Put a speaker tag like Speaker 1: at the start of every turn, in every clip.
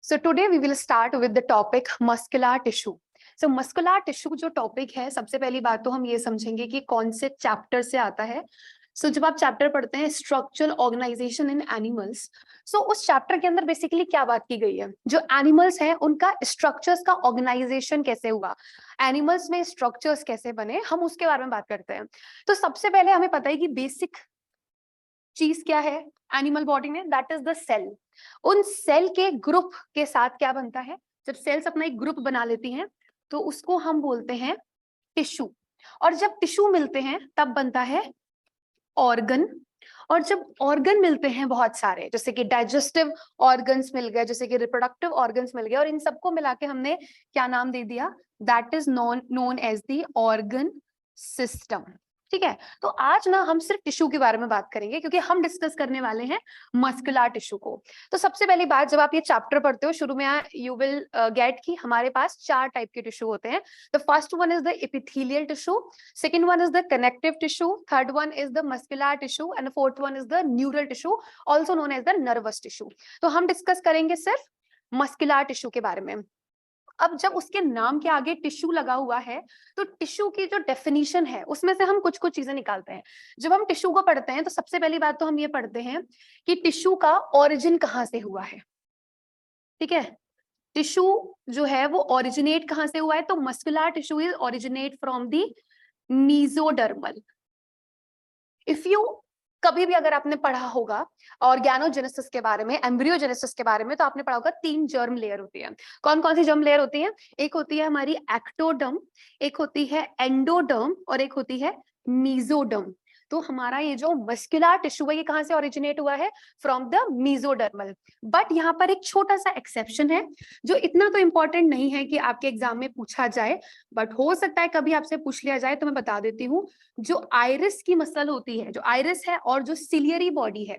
Speaker 1: So today we will start with the topic muscular tissue. So muscular tissue जो topic है, सबसे पहली बात तो हम ये समझेंगे कि कौन से चैप्टर से आता है. सो जब आप चैप्टर पढ़ते हैं स्ट्रक्चरल ऑर्गेनाइजेशन इन एनिमल्स, सो उस चैप्टर के अंदर बेसिकली क्या बात की गई है, जो एनिमल्स हैं उनका स्ट्रक्चर्स का ऑर्गेनाइजेशन कैसे हुआ, एनिमल्स में स्ट्रक्चर्स कैसे बने, हम उसके बारे में बात करते हैं. तो सबसे पहले हमें पता है कि बेसिक चीज क्या है एनिमल बॉडी में, दैट इज द सेल. उन सेल के ग्रुप के साथ क्या बनता है, जब सेल्स अपना एक ग्रुप बना लेती हैं तो उसको हम बोलते हैं टिश्यू. और जब टिश्यू मिलते हैं तब बनता है ऑर्गन. और जब ऑर्गन मिलते हैं बहुत सारे, जैसे कि डाइजेस्टिव ऑर्गन्स मिल गए, जैसे कि रिप्रोडक्टिव ऑर्गन्स मिल गए, और इन सबको मिला के हमने क्या नाम दे दिया, that is known as the organ system. ठीक है. तो आज ना हम सिर्फ टिश्यू के बारे में बात करेंगे क्योंकि हम डिस्कस करने वाले हैं मस्कुलर टिश्यू को. तो सबसे पहली बात, जब आप ये चैप्टर पढ़ते हो शुरू में यू विल गेट कि हमारे पास 4 टाइप के टिश्यू होते हैं. The first one is the epithelial tissue, second one is the connective tissue, third one is the muscular tissue and the fourth one is the neural tissue, also known as the nervous tissue. तो हम discuss करेंगे सिर्फ muscular tissue के बारे में. अब जब उसके नाम के आगे टिश्यू लगा हुआ है तो टिश्यू की जो डेफिनेशन है उसमें से हम कुछ कुछ चीजें निकालते हैं. जब हम टिश्यू को पढ़ते हैं तो सबसे पहली बात तो हम ये पढ़ते हैं कि टिश्यू का ओरिजिन कहाँ से हुआ है. ठीक है. टिश्यू जो है वो ओरिजिनेट कहाँ से हुआ है, तो muscular tissue is originate from the mesodermal. If you कभी भी अगर आपने पढ़ा होगा ऑर्गेनोजेनेसिस के बारे में, एम्ब्रियोजेनेसिस के बारे में, तो आपने पढ़ा होगा 3 जर्म लेयर होती है. कौन कौन सी जर्म लेयर होती है, एक होती है हमारी एक्टोडर्म, एक होती है एंडोडर्म और एक होती है मीजोडर्म. तो हमारा ये जो मस्कुलर टिश्यू है ये कहाँ से ओरिजिनेट हुआ है, फ्रॉम द मीजोडर्मल. बट यहाँ पर एक छोटा सा एक्सेप्शन है जो इतना तो इंपॉर्टेंट नहीं है कि आपके एग्जाम में पूछा जाए, बट हो सकता है कभी आपसे पूछ लिया जाए. तो मैं बता देती हूँ, जो आइरिस की मसल होती है, जो आइरिस है और जो सिलियरी बॉडी है,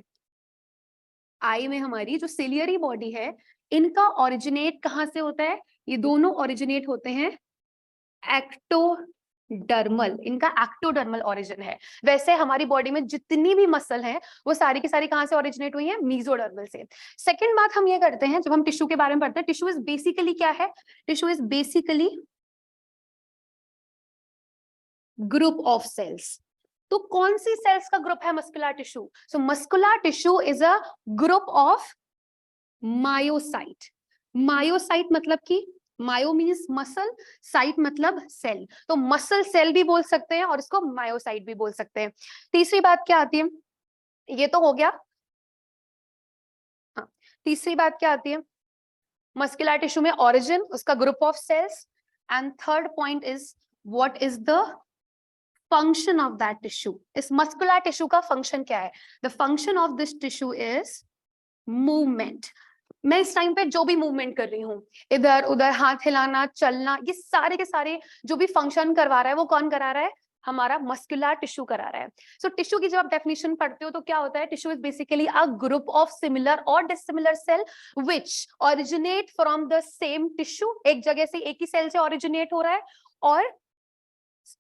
Speaker 1: आई में हमारी जो सिलियरी बॉडी है, इनका ओरिजिनेट कहाँ से होता है, ये दोनों ओरिजिनेट होते हैं एक्टोडर्मल. इनका एक्टोडर्मल ओरिजिन है. वैसे हमारी बॉडी में जितनी भी मसल हैं वो सारी की सारी कहाँ से ओरिजिनेट हुई है, मीजोडर्मल से. सेकंड बात हम ये करते हैं जब हम टिश्यू के बारे में पढ़ते हैं, टिश्यू इज बेसिकली क्या है, tissue is basically group of cells. तो कौन सी सेल्स का ग्रुप है muscular tissue, so muscular tissue is a group of myocyte. Myocyte मतलब कि मायो मीन्स मसल, साइट मतलब सेल, तो मसल सेल भी बोल सकते हैं और इसको मायोसाइट भी बोल सकते हैं. तीसरी बात क्या आती है, ये तो हो गया. हाँ, तीसरी बात क्या आती है, मस्कुलर टिश्यू में ओरिजिन, उसका group of cells, and third point is what is the function of that tissue. इस मस्कुलर टिश्यू का फंक्शन क्या है, the function of this tissue is movement. मैं इस टाइम पे जो भी मूवमेंट कर रही हूँ, इधर उधर हाथ हिलाना, चलना, ये सारे के सारे जो भी फंक्शन करवा रहा है वो कौन करा रहा है, हमारा मस्कुलर टिश्यू करा रहा है. सो टिश्यू की जब आप डेफिनेशन पढ़ते हो तो क्या होता है, tissue is basically a group of similar और dissimilar cell which originate from the same tissue. एक जगह से एक ही सेल से ओरिजिनेट हो रहा है और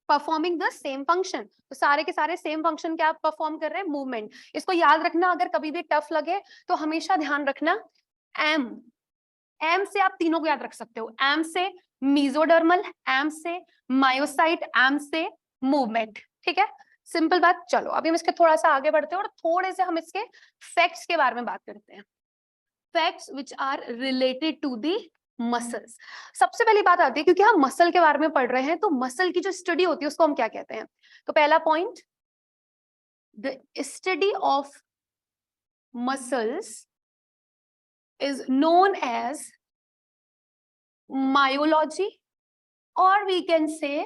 Speaker 1: परफॉर्मिंग द सेम फंक्शन. तो सारे के सारे सेम फंक्शन क्या परफॉर्म कर रहे हैं, मूवमेंट. इसको याद रखना, अगर कभी भी टफ लगे तो हमेशा ध्यान रखना, एम, एम से आप तीनों को याद रख सकते हो. एम से मीजोडर्मल, एम से मायोसाइट, एम से मूवमेंट. ठीक है, सिंपल बात. चलो अभी हम इसके थोड़ा सा आगे बढ़ते हैं और थोड़े से हम इसके फैक्ट्स के बारे में बात करते हैं. Facts which are related to the muscles. सबसे पहली बात आती है, क्योंकि हम मसल के बारे में पढ़ रहे हैं, तो मसल की जो स्टडी होती है उसको हम क्या कहते हैं. तो पहला point, the study of muscles is known as myology or we can say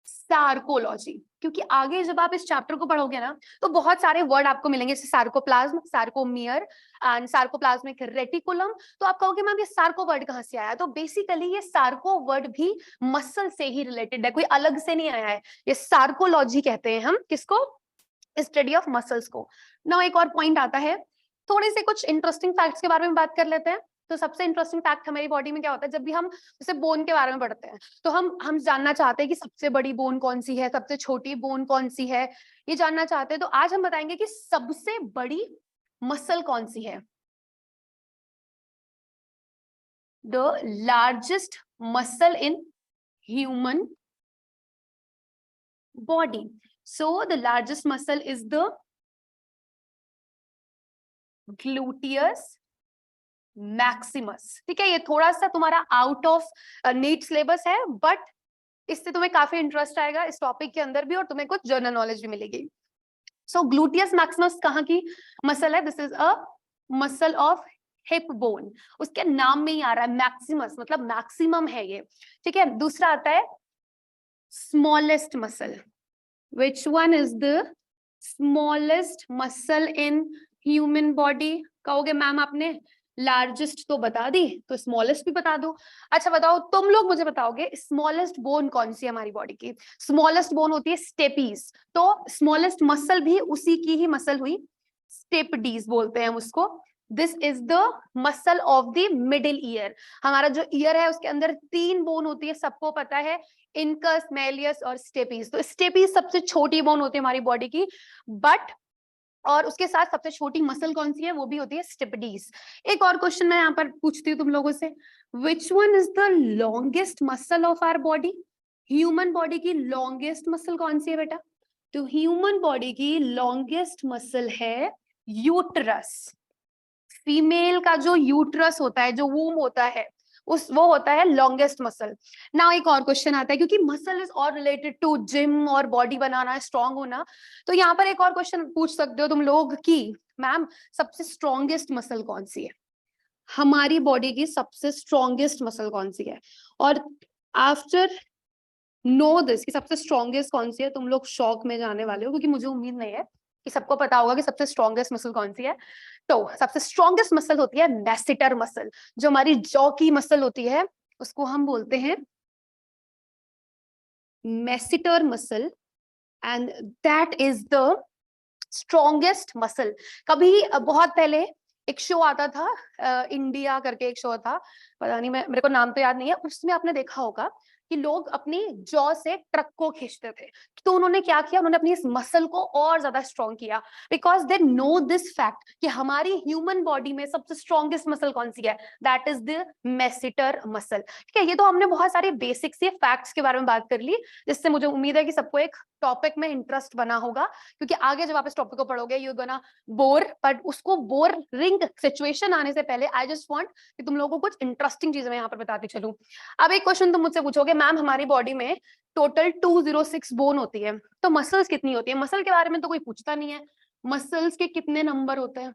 Speaker 1: sarcology. क्योंकि आगे जब आप इस चैप्टर को पढ़ोगे ना तो बहुत सारे वर्ड आपको मिलेंगे, जैसे sarcoplasm, sarcomere and sarcoplasmic reticulum. तो आप कहोगे मैम ये सार्को वर्ड कहाँ से आया, तो बेसिकली ये सार्को वर्ड भी मसल से ही रिलेटेड है, कोई अलग से नहीं आया है. ये सार्कोलॉजी कहते हैं हम किसको, स्टडी ऑफ मसल्स को. नाउ एक और पॉइंट आता है, थोड़े से कुछ इंटरेस्टिंग फैक्ट्स के बारे में बात कर लेते हैं. तो सबसे इंटरेस्टिंग फैक्ट हमारी बॉडी में क्या होता है, जब भी हम जैसे बोन के बारे में पढ़ते हैं तो हम जानना चाहते हैं कि सबसे बड़ी बोन कौन सी है, सबसे छोटी बोन कौन सी है, ये जानना चाहते हैं. तो आज हम बताएंगे कि सबसे बड़ी मसल कौन सी है. The largest muscle in human body. So the largest muscle is the gluteus maximus. ठीक है, ये थोड़ा सा तुम्हारा आउट ऑफ नीट सिलेबस है, बट इससे तुम्हें काफी इंटरेस्ट आएगा इस टॉपिक के अंदर भी और तुम्हें कुछ जनरल नॉलेज भी मिलेगी. सो ग्लूटियस मैक्सिमस कहाँ की मसल है? This is a muscle of hip bone. उसके नाम में ही आ रहा है मैक्सिमस, मतलब मैक्सिमम है ये. ठीक है, दूसरा आता है smallest muscle. Which one is the smallest muscle in human body? कहोगे मैम आपने लार्जेस्ट तो बता दी, तो स्मॉलेस्ट भी बता दो. अच्छा बताओ, तुम लोग मुझे बताओगे स्मॉलेस्ट बोन कौन सी है हमारी बॉडी की? स्मॉलेस्ट बोन होती है स्टेपीज. तो स्मॉलेस्ट मसल भी उसी की ही मसल हुई, स्टेपडीज बोलते हैं हम उसको. This is the muscle of the middle ear. हमारा जो ईयर है उसके अंदर 3 बोन होती है, सबको पता है, इनकस, मेलियस और स्टेपीज. तो स्टेपीज सबसे छोटी बोन होती है हमारी बॉडी की, बट और उसके साथ सबसे छोटी मसल कौन सी है? वो भी होती है स्टेपडीज. एक और क्वेश्चन मैं यहाँ पर पूछती हूँ तुम लोगों से, which one is the longest muscle of our body? Human body की लॉन्गेस्ट मसल कौन सी है बेटा? तो ह्यूमन बॉडी की लॉन्गेस्ट मसल है यूट्रस. फीमेल का जो यूट्रस होता है, जो वूम होता है, वो होता है लॉन्गेस्ट मसल. नाउ एक और क्वेश्चन आता है, क्योंकि मसल इज और रिलेटेड टू जिम और बॉडी बनाना, स्ट्रांग होना, तो यहाँ पर एक और क्वेश्चन पूछ सकते हो तुम लोग कि मैम सबसे स्ट्रॉन्गेस्ट मसल कौन सी है? हमारी बॉडी की सबसे स्ट्रॉन्गेस्ट मसल कौन सी है? और आफ्टर नो दिस कि सबसे स्ट्रॉन्गेस्ट कौन सी है, तुम लोग शॉक में जाने वाले हो, क्योंकि मुझे उम्मीद नहीं है कि सबको पता होगा कि सबसे स्ट्रॉन्गेस्ट मसल कौन सी है. तो सबसे स्ट्रॉन्गेस्ट मसल होती है मैसेटर मसल. जो हमारी जॉ की मसल होती है उसको हम बोलते हैं masseter muscle, and that is the strongest muscle. कभी बहुत पहले एक शो आता था, इंडिया करके एक शो था, पता नहीं, मेरे को नाम तो याद नहीं है, उसमें आपने देखा होगा कि लोग अपनी जॉ से ट्रक को खींचते थे. तो उन्होंने क्या किया, उन्होंने अपनी इस मसल को और ज्यादा स्ट्रॉन्ग किया, because they know this fact कि हमारी ह्यूमन बॉडी में सबसे स्ट्रॉन्गेस्ट मसल कौन सी है? That is the masseter muscle. ठीक है, ये तो हमने बहुत सारे बेसिक से फैक्ट्स के बारे में बात कर ली, जिससे मुझे उम्मीद है कि सबको एक टॉपिक में इंटरेस्ट बना होगा, क्योंकि आगे जब आप इस टॉपिक को पढ़ोगे यू गोना बोर, बट उसको बोरिंग सिचुएशन आने से पहले आई जस्ट वांट कि तुम लोगों को कुछ इंटरेस्टिंग चीजें मैं यहाँ पर बताती चलूं. अब एक क्वेश्चन तुम मुझसे पूछोगे, मैम हमारी बॉडी में टोटल 206 बोन होती है, तो मसल्स कितनी होती है? मसल के बारे में तो कोई पूछता नहीं है. मसल्स के कितने नंबर होते हैं?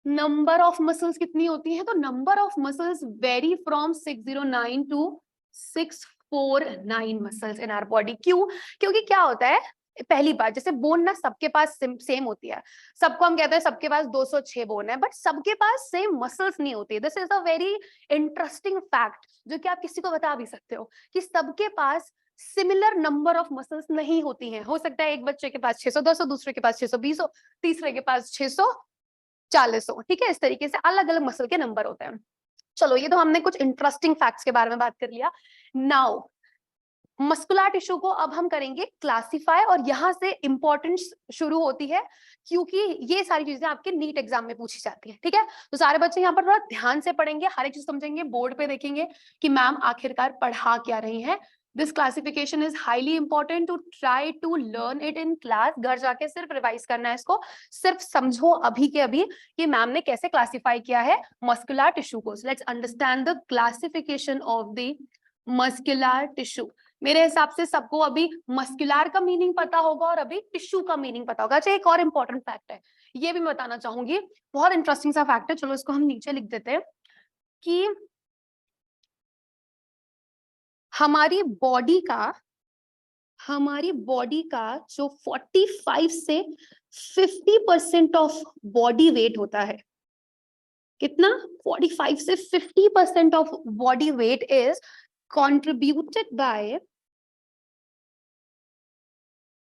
Speaker 1: नंबर ऑफ मसल्स कितनी होती है? तो number of muscles vary from 609 to 649 muscles in our body. क्यों? क्योंकि क्या होता है, पहली बात, जैसे बोन ना सबके पास सेम होती है, सबको हम कहते हैं सबके पास 206 बोन है, बट सबके पास सेम मसल्स नहीं होती. This is a very interesting fact जो कि आप किसी को बता भी सकते हो कि सबके पास सिमिलर नंबर ऑफ मसल्स नहीं होती हैं. हो सकता है एक बच्चे के पास 610 हो, दूसरे के पास 620 हो, तीसरे के पास 640 हो. ठीक है, इस तरीके से अलग अलग मसल के नंबर होते हैं. चलो, ये तो हमने कुछ इंटरेस्टिंग फैक्ट्स के बारे में बात कर लिया. नाउ मस्कुलर टिश्यू को अब हम करेंगे क्लासिफाई, और यहाँ से इंपॉर्टेंस शुरू होती है, क्योंकि ये सारी चीजें आपके नीट एग्जाम में पूछी जाती है. ठीक है, तो सारे बच्चे यहाँ पर थोड़ा ध्यान से पढ़ेंगे, हर एक चीज समझेंगे, बोर्ड पे देखेंगे कि मैम आखिरकार पढ़ा क्या रही है. This classification is highly important to try to learn it in class. घर जाके सिर्फ रिवाइज करना है इसको, सिर्फ समझो अभी के अभी कि मैम ने कैसे क्लासिफाई किया है मस्कुलर टिश्यू को. Let's understand the classification of the muscular tissue. मेरे हिसाब से सबको अभी मस्कुलर का मीनिंग पता होगा और अभी टिश्यू का मीनिंग पता होगा. अच्छा, एक और इंपॉर्टेंट फैक्ट है, ये भी मैं बताना चाहूंगी, बहुत इंटरेस्टिंग सा फैक्ट है. चलो इसको हम नीचे लिख देते हैं कि हमारी बॉडी का जो 45 से 50% ऑफ बॉडी वेट होता है, कितना? 45 से 50% of body weight is contributed by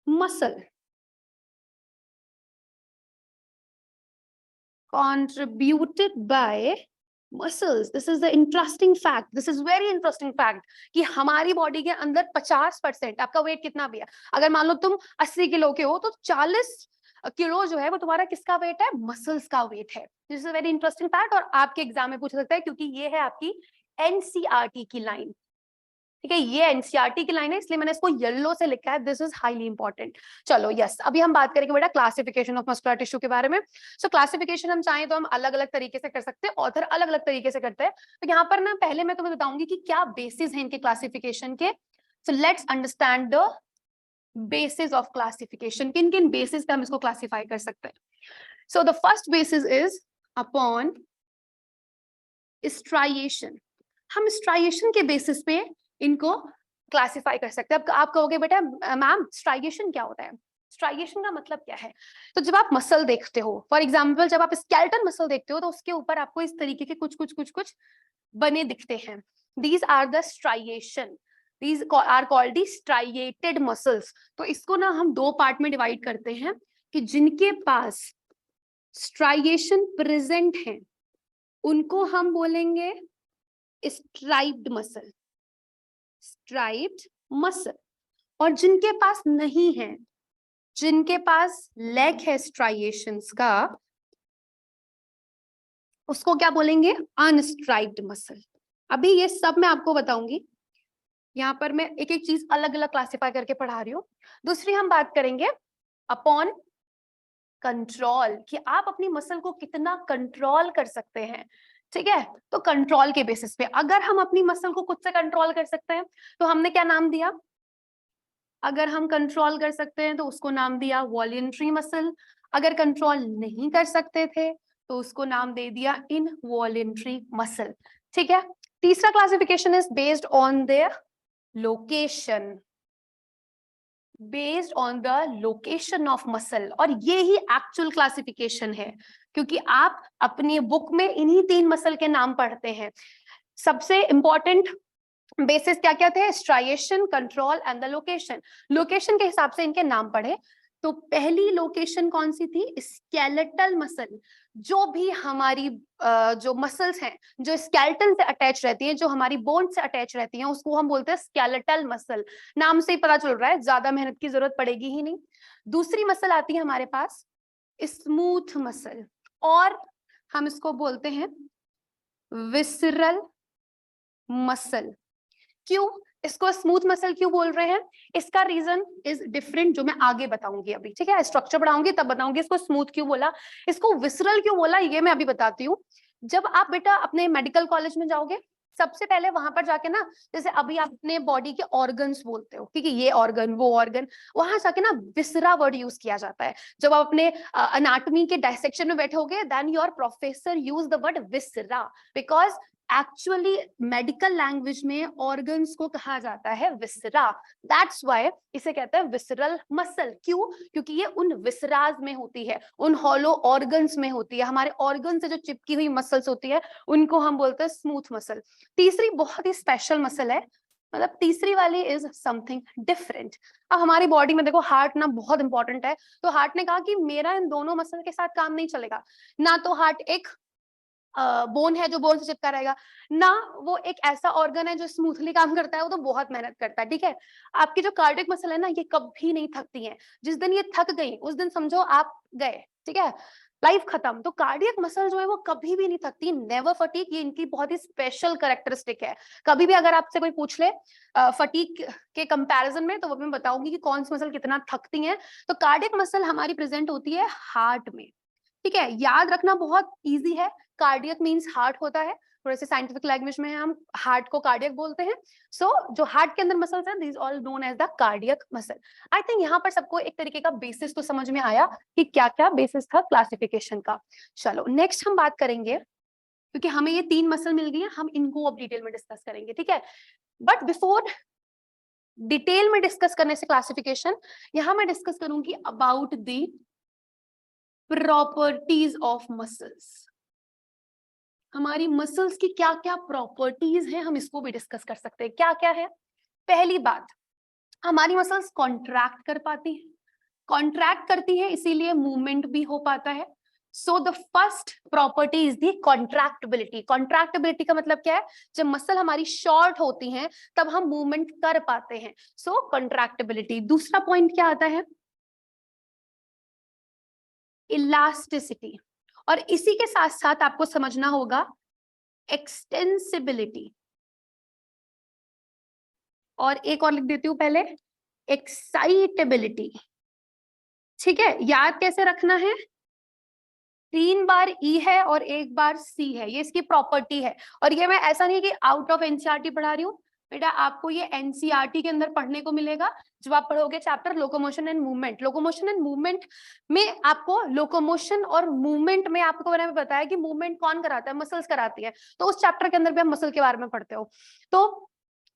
Speaker 1: muscle. Contributed by muscles. This is the interesting fact. This is very interesting fact कि हमारी बॉडी के अंदर 50% आपका वेट कितना भी है, अगर मान लो तुम 80 किलो के हो, तो 40 किलो जो है वो तुम्हारा किसका वेट है? मसल्स का वेट है। This is a very interesting fact और आपके एग्जाम में पूछ सकता है क्योंकि ये है आपकी एनसीईआरटी की लाइन। ठीक है, ये एनसीईआरटी की लाइन है इसलिए मैंने इसको येलो से लिखा है, दिस इज हाईली इंपॉर्टेंट। चलो यस, अभी हम बात करेंगे बेटा क्लासिफिकेशन ऑफ मस्कुलर टिश्यू के बारे में। सो क्लासिफिकेशन हम चाहें तो हम अलग अलग तरीके से कर सकते हैं, ऑथर अलग अलग तरीके से करते हैं। तो यहाँ पर ना पहले मैं तुम्हें बताऊंगी कि क्या बेसिस है इनके क्लासिफिकेशन के। So let's understand the basis of classification, किन किन बेसिस पे हम इसको क्लासिफाई कर सकते हैं। So the first basis is upon striation. हम स्ट्राइएशन के बेसिस पे इनको क्लासिफाई कर सकते हैं। अब आप कहोगे बेटा मैम स्ट्राइएशन क्या होता है? स्ट्राइएशन का मतलब क्या है? तो जब आप मसल देखते हो, फॉर एग्जांपल जब आप स्केलेटन मसल देखते हो तो उसके ऊपर आपको इस तरीके के कुछ कुछ कुछ कुछ बने दिखते हैं। These are the striation, these are called the striated muscles. तो इसको ना हम दो पार्ट में डिवाइड करते हैं कि जिनके पास स्ट्राइएशन प्रेजेंट है उनको हम बोलेंगे स्ट्राइप्ड मसल, स्ट्राइप्ड मसल। और जिनके पास नहीं है, जिनके पास लैक है स्ट्राइएशंस का, उसको क्या बोलेंगे? अनस्ट्राइप्ड मसल। अभी ये सब मैं आपको बताऊंगी, यहाँ पर मैं एक एक चीज अलग अलग क्लासिफाई करके पढ़ा रही हूँ। दूसरी हम बात करेंगे अपॉन कंट्रोल, कि आप अपनी मसल को कितना कंट्रोल कर सकते हैं। ठीक है, तो कंट्रोल के बेसिस पे अगर हम अपनी मसल को खुद से कंट्रोल कर सकते हैं तो हमने क्या नाम दिया? अगर हम कंट्रोल कर सकते हैं तो उसको नाम दिया वॉलंटरी मसल। अगर कंट्रोल नहीं कर सकते थे तो उसको नाम दे दिया इनवॉलंटरी मसल। ठीक है, तीसरा classification is based on their location, based on the location of muscle. और ये ही एक्चुअल क्लासिफिकेशन है क्योंकि आप अपनी बुक में इन्हीं तीन मसल के नाम पढ़ते हैं। सबसे इंपॉर्टेंट बेसिस क्या क्या थे? Striation, control and the location. Location के हिसाब से इनके नाम पढ़े तो पहली लोकेशन कौन सी थी? Skeletal muscle. जो भी हमारी जो मसल्स हैं जो स्केलेटन से अटैच रहती हैं, जो हमारी बोन से अटैच रहती हैं, उसको हम बोलते हैं स्केलेटल मसल। नाम से ही पता चल रहा है, ज्यादा मेहनत की जरूरत पड़ेगी ही नहीं। दूसरी मसल आती है हमारे पास स्मूथ मसल, और हम इसको बोलते हैं विसरल मसल। क्यों इसको स्मूथ मसल क्यों बोल रहे हैं? इसका रीजन इज डिफरेंट जो मैं आगे बताऊंगी अभी। ठीक है, स्ट्रक्चर पढ़ाऊंगी तब बताऊंगी इसको स्मूथ क्यों बोला, इसको विसरल क्यों बोला, ये मैं अभी बताती हूँ। जब आप बेटा अपने मेडिकल कॉलेज में जाओगे सबसे पहले वहां पर जाके ना, जैसे अभी आप अपने बॉडी के ऑर्गन्स बोलते हो, ठीक है, ये ऑर्गन वो ऑर्गन, वहां जाके ना विसरा वर्ड यूज किया जाता है। जब आप अपने अनाटॉमी के डायसेक्शन में बैठोगे then your professor use the word viscera, because actually medical language में ऑर्गन्स को कहा जाता है विसरा। दैट्स व्हाई इसे कहते हैं विसरल मसल। क्यों? क्योंकि ये उन विसराज में होती है, उन हॉलो ऑर्गन्स में होती है। हमारे ऑर्गन से जो चिपकी हुई मसल्स होती है उनको हम बोलते हैं स्मूथ मसल। तीसरी बहुत ही स्पेशल मसल है, मतलब तीसरी वाली इज समथिंग डिफरेंट। अब हमारी बॉडी में देखो हार्ट ना बहुत इंपॉर्टेंट है, तो हार्ट ने कहा कि मेरा इन दोनों मसल के साथ काम नहीं चलेगा। ना तो हार्ट एक बोन है जो बोन से चिपका रहेगा, ना वो एक ऐसा ऑर्गन है जो स्मूथली काम करता है, वो तो बहुत मेहनत करता है। ठीक है, आपकी जो कार्डियक मसल है ना ये कभी नहीं थकती है। जिस दिन ये थक गई उस दिन समझो आप गए, ठीक है, लाइफ खत्म। तो कार्डियक मसल जो है वो कभी भी नहीं थकती, नेवर फटीग। ये इनकी बहुत ही स्पेशल कैरेक्टरिस्टिक है। कभी भी अगर आपसे कोई पूछ ले फटीग के कंपैरिजन में, तो वो मैं बताऊंगी कि कौन सी मसल कितना थकती है। तो कार्डियक मसल हमारी प्रेजेंट होती है हार्ट में। ठीक है, याद रखना बहुत इजी है, कार्डियक मींस हार्ट होता है, थोड़े से साइंटिफिक लैंग्वेज में हम हार्ट को कार्डियक बोलते हैं। सो जो हार्ट के अंदर मसल्स हैं these all known as the cardiac muscle. I think यहाँ पर सबको एक तरीके का बेसिस तो समझ में आया कि क्या क्या बेसिस था क्लासिफिकेशन का। चलो नेक्स्ट हम बात करेंगे, क्योंकि हमें ये तीन मसल मिल गई है, हम इनको अब डिटेल में डिस्कस करेंगे। ठीक है, बट बिफोर डिटेल में डिस्कस करने से क्लासिफिकेशन, यहां मैं डिस्कस करूंगी about the properties of muscles. हमारी मसल्स की क्या क्या प्रॉपर्टीज हैं हम इसको भी डिस्कस कर सकते हैं। क्या क्या है? पहली बात, हमारी मसल्स कॉन्ट्रैक्ट कर पाती है, कॉन्ट्रैक्ट करती है इसीलिए मूवमेंट भी हो पाता है। So the first property is the contractibility. Contractibility का मतलब क्या है? जब मसल हमारी शॉर्ट होती हैं तब हम मूवमेंट कर पाते हैं। सो कॉन्ट्रैक्टिबिलिटी। दूसरा पॉइंट क्या आता है? इलास्टिसिटी, और इसी के साथ साथ आपको समझना होगा एक्सटेंसिबिलिटी, और एक और लिख देती हूं पहले, एक्साइटेबिलिटी। ठीक है, याद कैसे रखना है, 3 बार ई है और 1 बार सी है, ये इसकी प्रॉपर्टी है। और ये मैं ऐसा नहीं कि आउट ऑफ एनसीईआरटी पढ़ा रही हूँ बेटा, आपको ये एनसीईआरटी के अंदर पढ़ने को मिलेगा जब आप पढ़ोगे chapter locomotion and movement. Locomotion and movement में आपको लोकोमोशन और मूवमेंट में आपको मैंने बताया कि मूवमेंट कौन कराता है, मसल्स कराती है, तो उस चैप्टर के अंदर भी हम मसल के बारे में पढ़ते हो। तो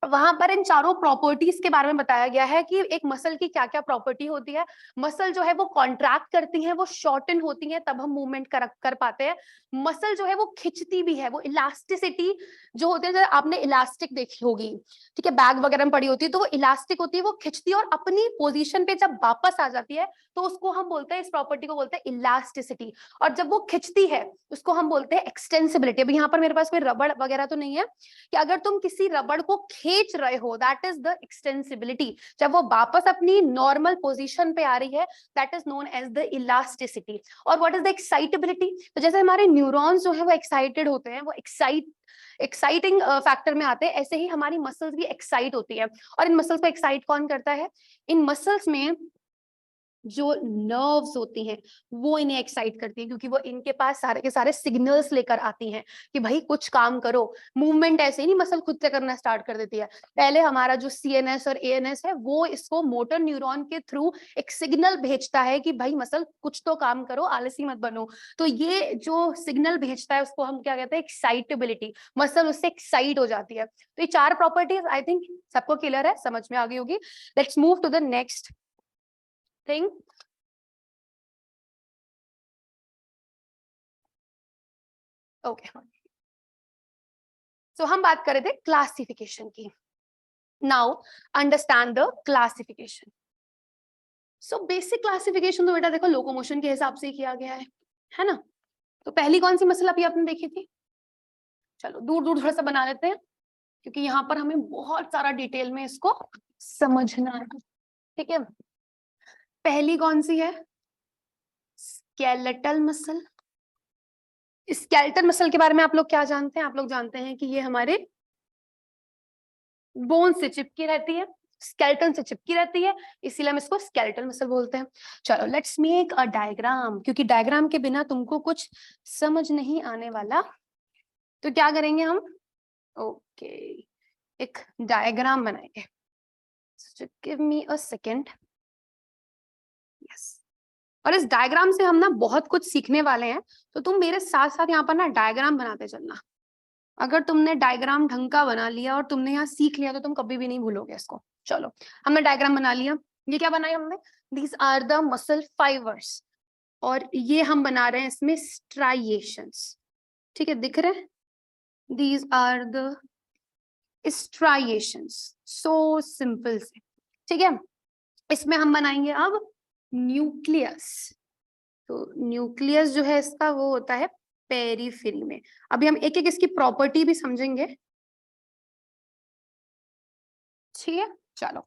Speaker 1: वहां पर इन चारों प्रॉपर्टीज के बारे में बताया गया है कि एक मसल की क्या क्या प्रॉपर्टी होती है। मसल जो है वो कॉन्ट्रैक्ट करती है, वो शॉर्टन होती है, तब हम मूवमेंट कर पाते हैं। मसल जो है वो खिंचती भी है, वो इलास्टिसिटी जो होती है, जैसे आपने इलास्टिक देखी होगी, ठीक है, बैग वगैरह में पड़ी होती है, तो वो इलास्टिक होती है, वो खिंचती है और अपनी पोजीशन पे जब वापस आ जाती है तो उसको हम बोलते हैं, इस प्रॉपर्टी को बोलते हैं इलास्टिसिटी। और जब वो खिंचती है उसको हम बोलते हैं एक्सटेंसिबिलिटी। अब यहाँ पर मेरे पास कोई रबड़ वगैरह तो नहीं है कि अगर तुम किसी रबड़ को खींच रहे हो, दैट इज द एक्सटेंसिबिलिटी। जब वो वापस अपनी नॉर्मल पोजीशन पे आ रही है, that is known as the elasticity. और व्हाट इज द एक्साइटेबिलिटी, तो जैसे हमारे न्यूरॉन्स जो है वो एक्साइटेड होते हैं, वो एक्साइटिंग फैक्टर में आते हैं, ऐसे ही हमारी मसल्स भी एक्साइट होती है। और इन मसल्स को एक्साइट कौन करता है, इन मसल्स में जो नर्व्स होती हैं वो इन्हें एक्साइट करती हैं, क्योंकि वो इनके पास सारे के सारे सिग्नल्स लेकर आती हैं कि भाई कुछ काम करो। मूवमेंट ऐसे ही नहीं मसल खुद से करना स्टार्ट कर देती है, पहले हमारा जो सीएनएस और एएनएस है वो इसको मोटर न्यूरॉन के थ्रू एक सिग्नल भेजता है कि भाई मसल कुछ तो काम करो, आलसी मत बनो। तो ये जो सिग्नल भेजता है उसको हम क्या कहते हैं, एक्साइटेबिलिटी। मसल उससे एक्साइट हो जाती है। तो ये 4 प्रॉपर्टीज आई थिंक सबको क्लियर है, समझ में आ गई होगी। Let's move to the next thing. Okay, so हम बात कर रहे थे क्लासिफिकेशन की। Now understand the classification. So basic classification तो बेटा देखो लोकोमोशन के हिसाब से ही किया गया है ना। तो पहली कौन सी मसल अभी आपने देखी थी, चलो दूर दूर थोड़ा सा बना लेते हैं, क्योंकि यहाँ पर हमें बहुत सारा डिटेल में इसको समझना है। ठीक है, पहली कौन सी है, स्केलेटल मसल। स्केलेटल मसल के बारे में आप लोग क्या जानते हैं, आप लोग जानते हैं कि ये हमारे बोन से चिपकी रहती है, स्केलेटन से चिपकी रहती है, इसीलिए हम इसको स्केलेटल मसल बोलते हैं। चलो लेट्स मेक अ डायग्राम, क्योंकि डायग्राम के बिना तुमको कुछ समझ नहीं आने वाला। तो क्या करेंगे हम, ओके एक डायग्राम बनाएंगे। Give me a second. Yes, और इस डायग्राम से हम ना बहुत कुछ सीखने वाले हैं, तो तुम मेरे साथ साथ यहाँ पर ना डायग्राम बनाते चलना। अगर तुमने डायग्राम ढंग का बना लिया और तुमने यहाँ सीख लिया तो तुम कभी भी नहीं भूलोगे इसको। चलो हमने डायग्राम बना लिया, ये क्या बनाया हमने, these are the muscle fibres, और ये हम बना रहे हैं इसमें स्ट्राइएशंस। ठीक है, दिख रहे हैं, these are the striations, so simple से। ठीक है, इसमें हम बनाएंगे अब न्यूक्लियस। तो न्यूक्लियस जो है इसका वो होता है पेरीफेरी में। अभी हम एक एक इसकी प्रॉपर्टी भी समझेंगे। ठीक है, चलो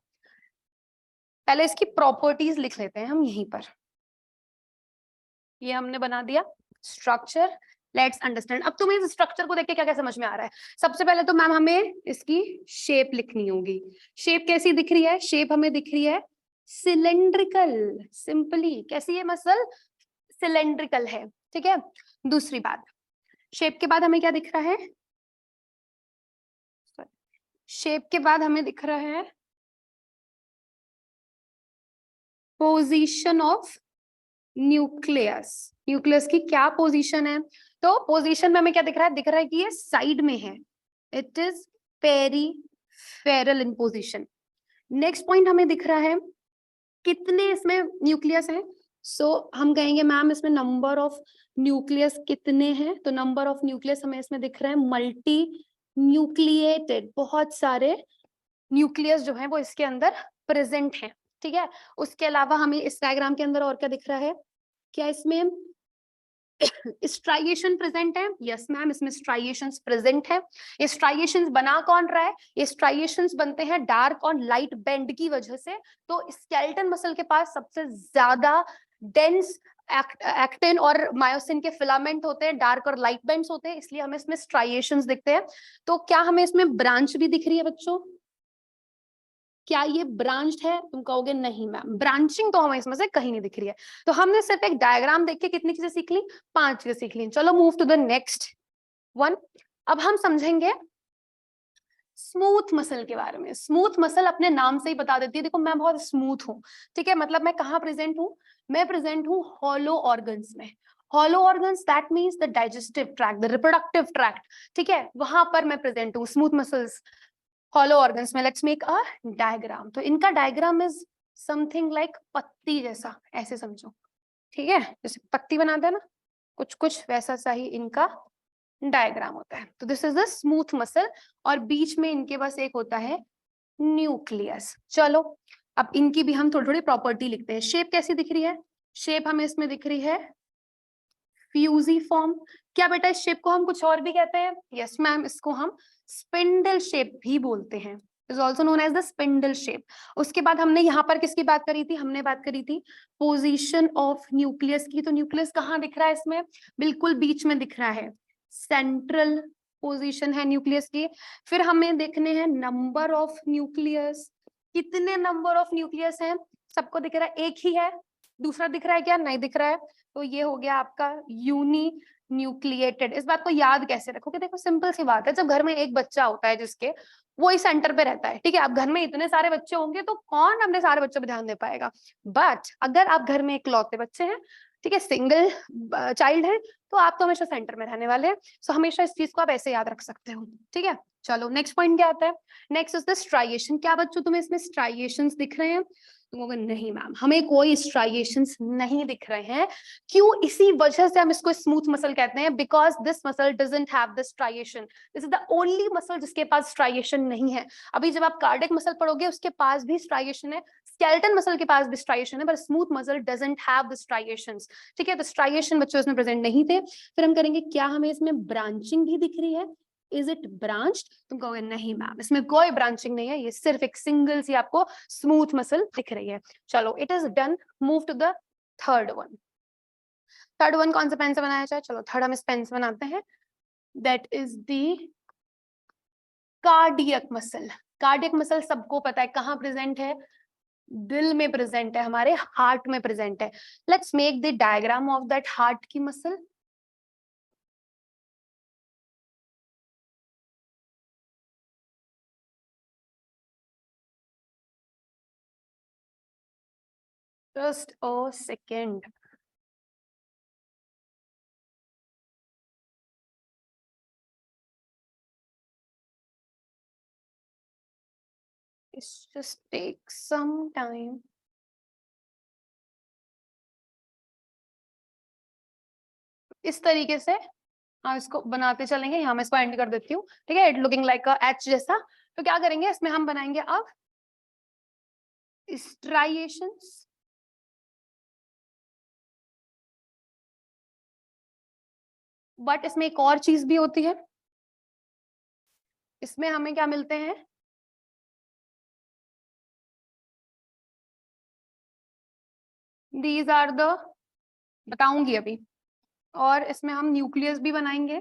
Speaker 1: पहले इसकी प्रॉपर्टीज लिख लेते हैं हम यहीं पर। ये हमने बना दिया स्ट्रक्चर, लेट्स अंडरस्टैंड। अब तुम्हें इस स्ट्रक्चर को देख के क्या क्या समझ में आ रहा है, सबसे पहले तो मैम हमें इसकी शेप लिखनी होगी। शेप कैसी दिख रही है, शेप हमें दिख रही है सिलेंड्रिकल, सिंपली कैसी है मसल, सिलेंड्रिकल है। ठीक है, दूसरी बात, शेप के बाद हमें क्या दिख रहा है, शेप के बाद हमें दिख रहा है पोजीशन ऑफ न्यूक्लियस। न्यूक्लियस की क्या पोजीशन है, तो पोजीशन में हमें क्या दिख रहा है, दिख रहा है कि ये साइड में है, it is peripheral in position. Next point हमें दिख रहा है कितने इसमें न्यूक्लियस हैं। सो हम कहेंगे मैम इसमें नंबर ऑफ न्यूक्लियस कितने हैं, तो नंबर ऑफ न्यूक्लियस हमें इसमें दिख रहा है मल्टी न्यूक्लिएटेड, बहुत सारे न्यूक्लियस जो है वो इसके अंदर प्रेजेंट हैं। ठीक है, उसके अलावा हमें इस डायग्राम के अंदर और क्या दिख रहा है, क्या इसमें स्ट्राइएशन प्रेजेंट है, यस मैम इसमें स्ट्राइएशंस प्रेजेंट है। ये स्ट्राइएशंस बना कौन रहा है, ये स्ट्राइएशंस बनते हैं डार्क और लाइट बैंड की वजह से। तो स्केलेटन मसल के पास सबसे ज्यादा डेंस एक्टिन और मायोसिन के फिलामेंट होते हैं, डार्क और लाइट बैंड्स होते हैं, इसलिए हमें इसमें स्ट्राइएशंस दिखते हैं। तो क्या हमें इसमें ब्रांच भी दिख रही है बच्चों? क्या ये ब्रांच्ड है? तुम कहोगे नहीं मैम, ब्रांचिंग तो हमें इसमें से कहीं नहीं दिख रही है। तो हमने सिर्फ एक डायग्राम देख के कितनी चीजें सीख ली? 5 चीजें सीख ली। चलो move to the next one. अब हम समझेंगे स्मूथ मसल के बारे में। स्मूथ मसल अपने नाम से ही बता देती है, देखो मैं बहुत स्मूथ हूँ, ठीक है, मतलब मैं कहाँ प्रेजेंट हूँ? मैं प्रेजेंट हूँ हॉलो ऑर्गन्स में। Hollow organs that means the digestive tract, the reproductive tract, ठीक है, वहां पर मैं प्रेजेंट हूँ स्मूथ मसल्स हॉलो ऑर्गन्स में। Let's make a diagram. तो इनका डायग्राम इज समथिंग लाइक पत्ती जैसा, ऐसे समझो, ठीक है, जैसे पत्ती बनाते हैं ना, कुछ कुछ वैसा सा ही इनका डायग्राम होता है। तो this is the smooth muscle, और बीच में इनके पास एक होता है न्यूक्लियस। चलो अब इनकी भी हम थोड़ी थोड़ी प्रॉपर्टी लिखते हैं। शेप कैसी दिख रही है? शेप हमें इसमें दिख रही है फ्यूजिफॉर्म। क्या बेटा इस शेप को हम कुछ और भी कहते हैं? यस मैम, इसको हम स्पिंडल शेप भी बोलते हैं, is also known as the spindle shape. उसके बाद हमने यहाँ पर किसकी बात करी थी? हमने बात करी थी पोजीशन ऑफ न्यूक्लियस की। तो न्यूक्लियस कहाँ दिख रहा है इसमें? बिल्कुल बीच में दिख रहा है, सेंट्रल पोजीशन है न्यूक्लियस की। फिर हमें देखने हैं नंबर ऑफ न्यूक्लियस, कितने नंबर ऑफ न्यूक्लियस हैं? सबको दिख रहा है? एक ही है? दूसरा दिख रहा है क्या? नहीं दिख रहा है। तो ये हो गया आपका यूनी न्यूक्लिएटेड। इस बात को याद कैसे रखोगे? देखो सिंपल सी बात है, जब घर में एक बच्चा होता है जिसके वो ही सेंटर पे रहता है, ठीक है, अब घर में इतने सारे बच्चे होंगे तो कौन अपने सारे बच्चों पे ध्यान दे पाएगा? बट अगर आप घर में इकलौते बच्चे हैं, ठीक है, सिंगल चाइल्ड है, तो आप तो हमेशा सेंटर में रहने वाले हैं। सो हमेशा इस चीज को आप ऐसे याद रख सकते हो, ठीक है। चलो नेक्स्ट पॉइंट क्या आता है? Next is the striation. क्या बच्चों तुम्हें इसमें स्ट्राइएशंस दिख रहे हैं? तुम कहोगे नहीं मैम, हमें कोई स्ट्राइएशंस नहीं दिख रहे हैं। क्यों? इसी वजह से हम इसको स्मूथ मसल कहते हैं, because this muscle doesn't have the striation. This is the only muscle जिसके पास स्ट्राइएशन नहीं है। अभी जब आप कार्डियक मसल पढ़ोगे उसके पास भी स्ट्राइएशन है, स्केलेटन मसल के पास भी स्ट्राइएशन है, पर smooth muscle doesn't have the striations, ठीक है। तो स्ट्राइएशन बच्चों इसमें प्रेजेंट नहीं थे। फिर हम करेंगे क्या हमें इसमें ब्रांचिंग भी दिख रही है? Is it branched? तुम कहोगे नहीं मैम, इसमें कोई ब्रांचिंग नहीं है, ये सिर्फ एक सिंगल सी आपको स्मूथ मसल दिख रही है। चलो it is done. Move to the third one. Third one कौन से पेन से बनाया जाए? चलो थर्ड हम इस पेन से बनाते हैं, that is the cardiac muscle. Cardiac muscle सबको पता है कहाँ प्रेजेंट है? दिल में प्रेजेंट है, हमारे हार्ट में प्रेजेंट है। Let's make the diagram of that heart की muscle. Just a second. It's just take some time. इस तरीके से हम इसको बनाते चलेंगे। यहाँ मैं इसको एंड कर देती हूँ, ठीक है, it looking like a H जैसा। तो क्या करेंगे इसमें? हम बनाएंगे अब स्ट्राइएशंस, बट इसमें एक और चीज भी होती है। इसमें हमें क्या मिलते हैं? दीज आर द, बताऊंगी अभी। और इसमें हम न्यूक्लियस भी बनाएंगे।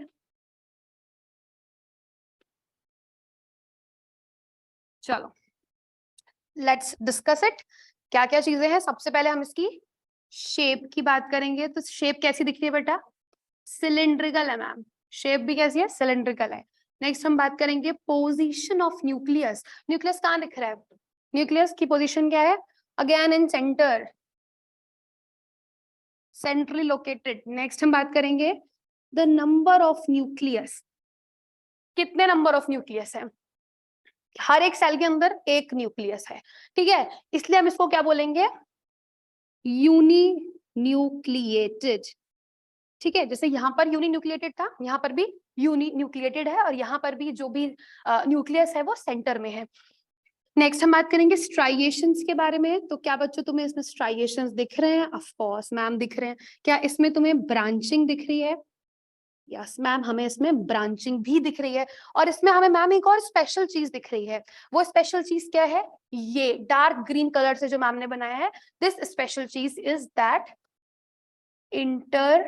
Speaker 1: चलो लेट्स डिस्कस इट। क्या क्या चीजें हैं? सबसे पहले हम इसकी शेप की बात करेंगे। तो शेप कैसी दिख रही है बेटा? सिलिंड्रिकल है मैम, शेप भी कैसी है? सिलिंड्रिकल है। नेक्स्ट हम बात करेंगे पोजीशन ऑफ न्यूक्लियस। न्यूक्लियस कहाँ दिख रहा है? न्यूक्लियस की पोजीशन क्या है? Again in centre, centrally located. Next हम बात करेंगे द नंबर ऑफ न्यूक्लियस। कितने नंबर ऑफ न्यूक्लियस है? हर एक सेल के अंदर एक न्यूक्लियस है, ठीक है, इसलिए हम इसको क्या बोलेंगे? यूनी न्यूक्लिएटेड, ठीक है। जैसे यहाँ पर यूनी न्यूक्लिएटेड था, यहाँ पर भी यूनी न्यूक्लिएटेड है, और यहाँ पर भी जो भी न्यूक्लियस है वो सेंटर में है। नेक्स्ट हम बात करेंगे स्ट्राइएशंस के बारे में। तो क्या बच्चों तुम्हें इसमें स्ट्राइएशंस दिख रहे हैं? ऑफ कोर्स मैम दिख रहे हैं। क्या इसमें तुम्हें ब्रांचिंग दिख रही है? यस मैम, हमें इसमें ब्रांचिंग भी दिख रही है। और इसमें हमें मैम एक और स्पेशल चीज दिख रही है। वो स्पेशल चीज क्या है? ये डार्क ग्रीन कलर से जो मैम ने बनाया है, दिस स्पेशल चीज इज दैट इंटर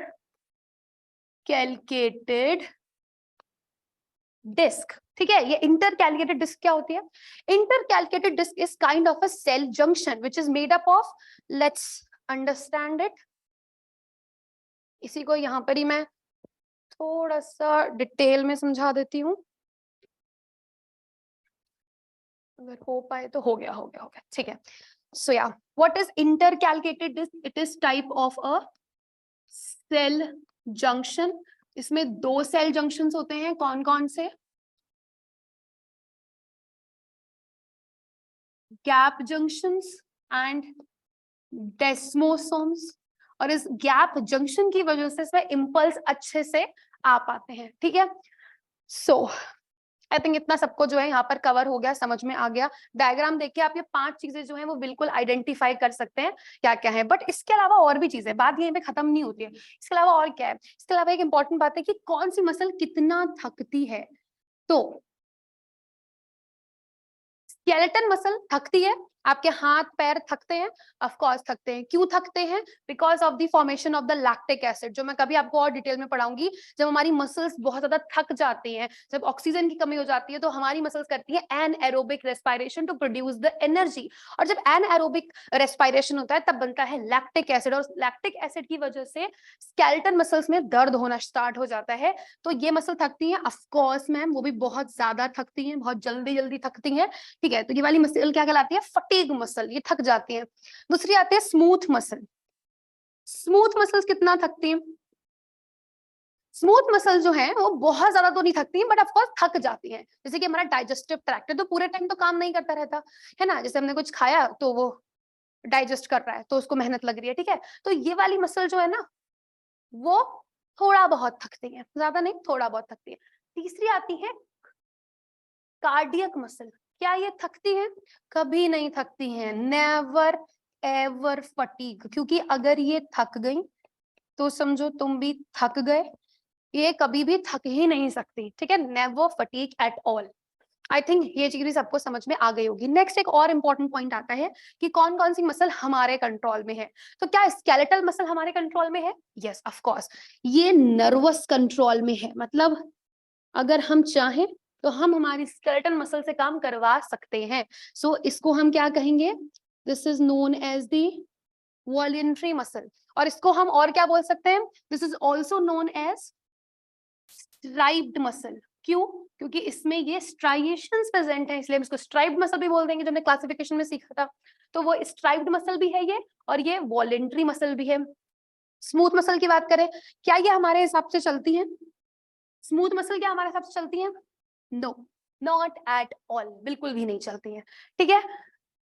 Speaker 1: कैलकेटेड डिस्क। ठीक है, ये इंटर कैलकेटेड डिस्क क्या होती है? Intercalated disc is kind of a cell junction which is made up of, let's understand it. इसी को यहां पर ही मैं थोड़ा सा डिटेल में समझा देती हूँ, अगर हो पाए तो। हो गया, ठीक है। So yeah, what is intercalated disc? It is type of a cell junction. इसमें दो सेल जंक्शंस होते हैं, कौन कौन से? Gap junctions and desmosomes. और इस गैप जंक्शन की वजह से इसमें इंपल्स अच्छे से आ पाते हैं। ठीक है, सो आई थिंक इतना सबको जो है यहाँ पर कवर हो गया, समझ में आ गया। डायग्राम देख के आप ये 5 चीजें जो है वो बिल्कुल आइडेंटिफाई कर सकते हैं क्या क्या है। बट इसके अलावा और भी चीजें, बात यहीं पे खत्म नहीं होती है। इसके अलावा और क्या है? इसके अलावा एक इंपॉर्टेंट बात है कि कौन सी मसल कितना थकती है। तो स्केलेटन मसल थकती है, आपके हाथ पैर थकते हैं, ऑफ कोर्स थकते हैं। क्यों थकते हैं? Because of the formation of the lactic acid, जो मैं कभी आपको और डिटेल में पढ़ाऊंगी। जब हमारी मसल्स बहुत ज्यादा थक जाती हैं, जब ऑक्सीजन की कमी हो जाती है, तो हमारी मसल्स करती है anaerobic respiration to produce the energy. और जब एनएरोबिक रेस्पिरेशन होता है तब बनता है लैक्टिक एसिड, और लैक्टिक एसिड की वजह से स्केलेटन मसल्स में दर्द होना स्टार्ट हो जाता है। तो ये मसल थकती है, ऑफ कोर्स मैम, वो भी बहुत ज्यादा थकती है, बहुत जल्दी जल्दी थकती है। ठीक है, तो ये वाली मसल क्या कहलाती है? फटीग मसल, ये थक जाती है। दूसरी आती है स्मूथ मसल। स्मूथ मसल्स कितना थकती हैं? स्मूथ मसल जो है वो बहुत ज्यादा तो नहीं थकती, बट ऑफ कोर्स थक जाती हैं। जैसे कि हमारा डाइजेस्टिव ट्रैक्ट है, तो पूरे टाइम तो काम नहीं करता रहता है ना। जैसे हमने कुछ खाया तो वो डाइजेस्ट कर रहा है, तो उसको मेहनत लग रही है। ठीक है, तो ये वाली मसल जो है ना, वो थोड़ा बहुत थकती है, ज्यादा नहीं, थोड़ा बहुत थकती है। तीसरी आती है कार्डियक मसल। क्या ये थकती है? कभी नहीं थकती है, नेवर एवर फटीग। क्योंकि अगर ये थक गई तो समझो तुम भी थक गए, ये कभी भी थक ही नहीं सकती। ठीक है, never fatigue at all. I think ये चीज भी सबको समझ में आ गई होगी। नेक्स्ट एक और इंपॉर्टेंट पॉइंट आता है कि कौन कौन सी मसल हमारे कंट्रोल में है। तो क्या स्केलेटल मसल हमारे कंट्रोल में है? Yes, of course. ये नर्वस कंट्रोल में है, मतलब अगर हम चाहें तो हम हमारी स्केलेटन मसल से काम करवा सकते हैं। सो इसको हम क्या कहेंगे? This is known as the voluntary muscle. और इसको हम और क्या बोल सकते हैं? This is also known as striped muscle. क्यों? क्योंकि इसमें ये स्ट्राइएशंस प्रेजेंट है, इसलिए हम इसको स्ट्राइप्ड मसल भी बोल देंगे, जो हमने क्लासिफिकेशन में सीखा था। तो वो स्ट्राइप्ड मसल भी है ये, और ये वॉलेंट्री मसल भी है। स्मूथ मसल की बात करें, क्या ये हमारे हिसाब से चलती है? स्मूथ मसल क्या हमारे हिसाब से चलती है? नो, नॉट एट ऑल, बिल्कुल भी नहीं चलती है। ठीक है,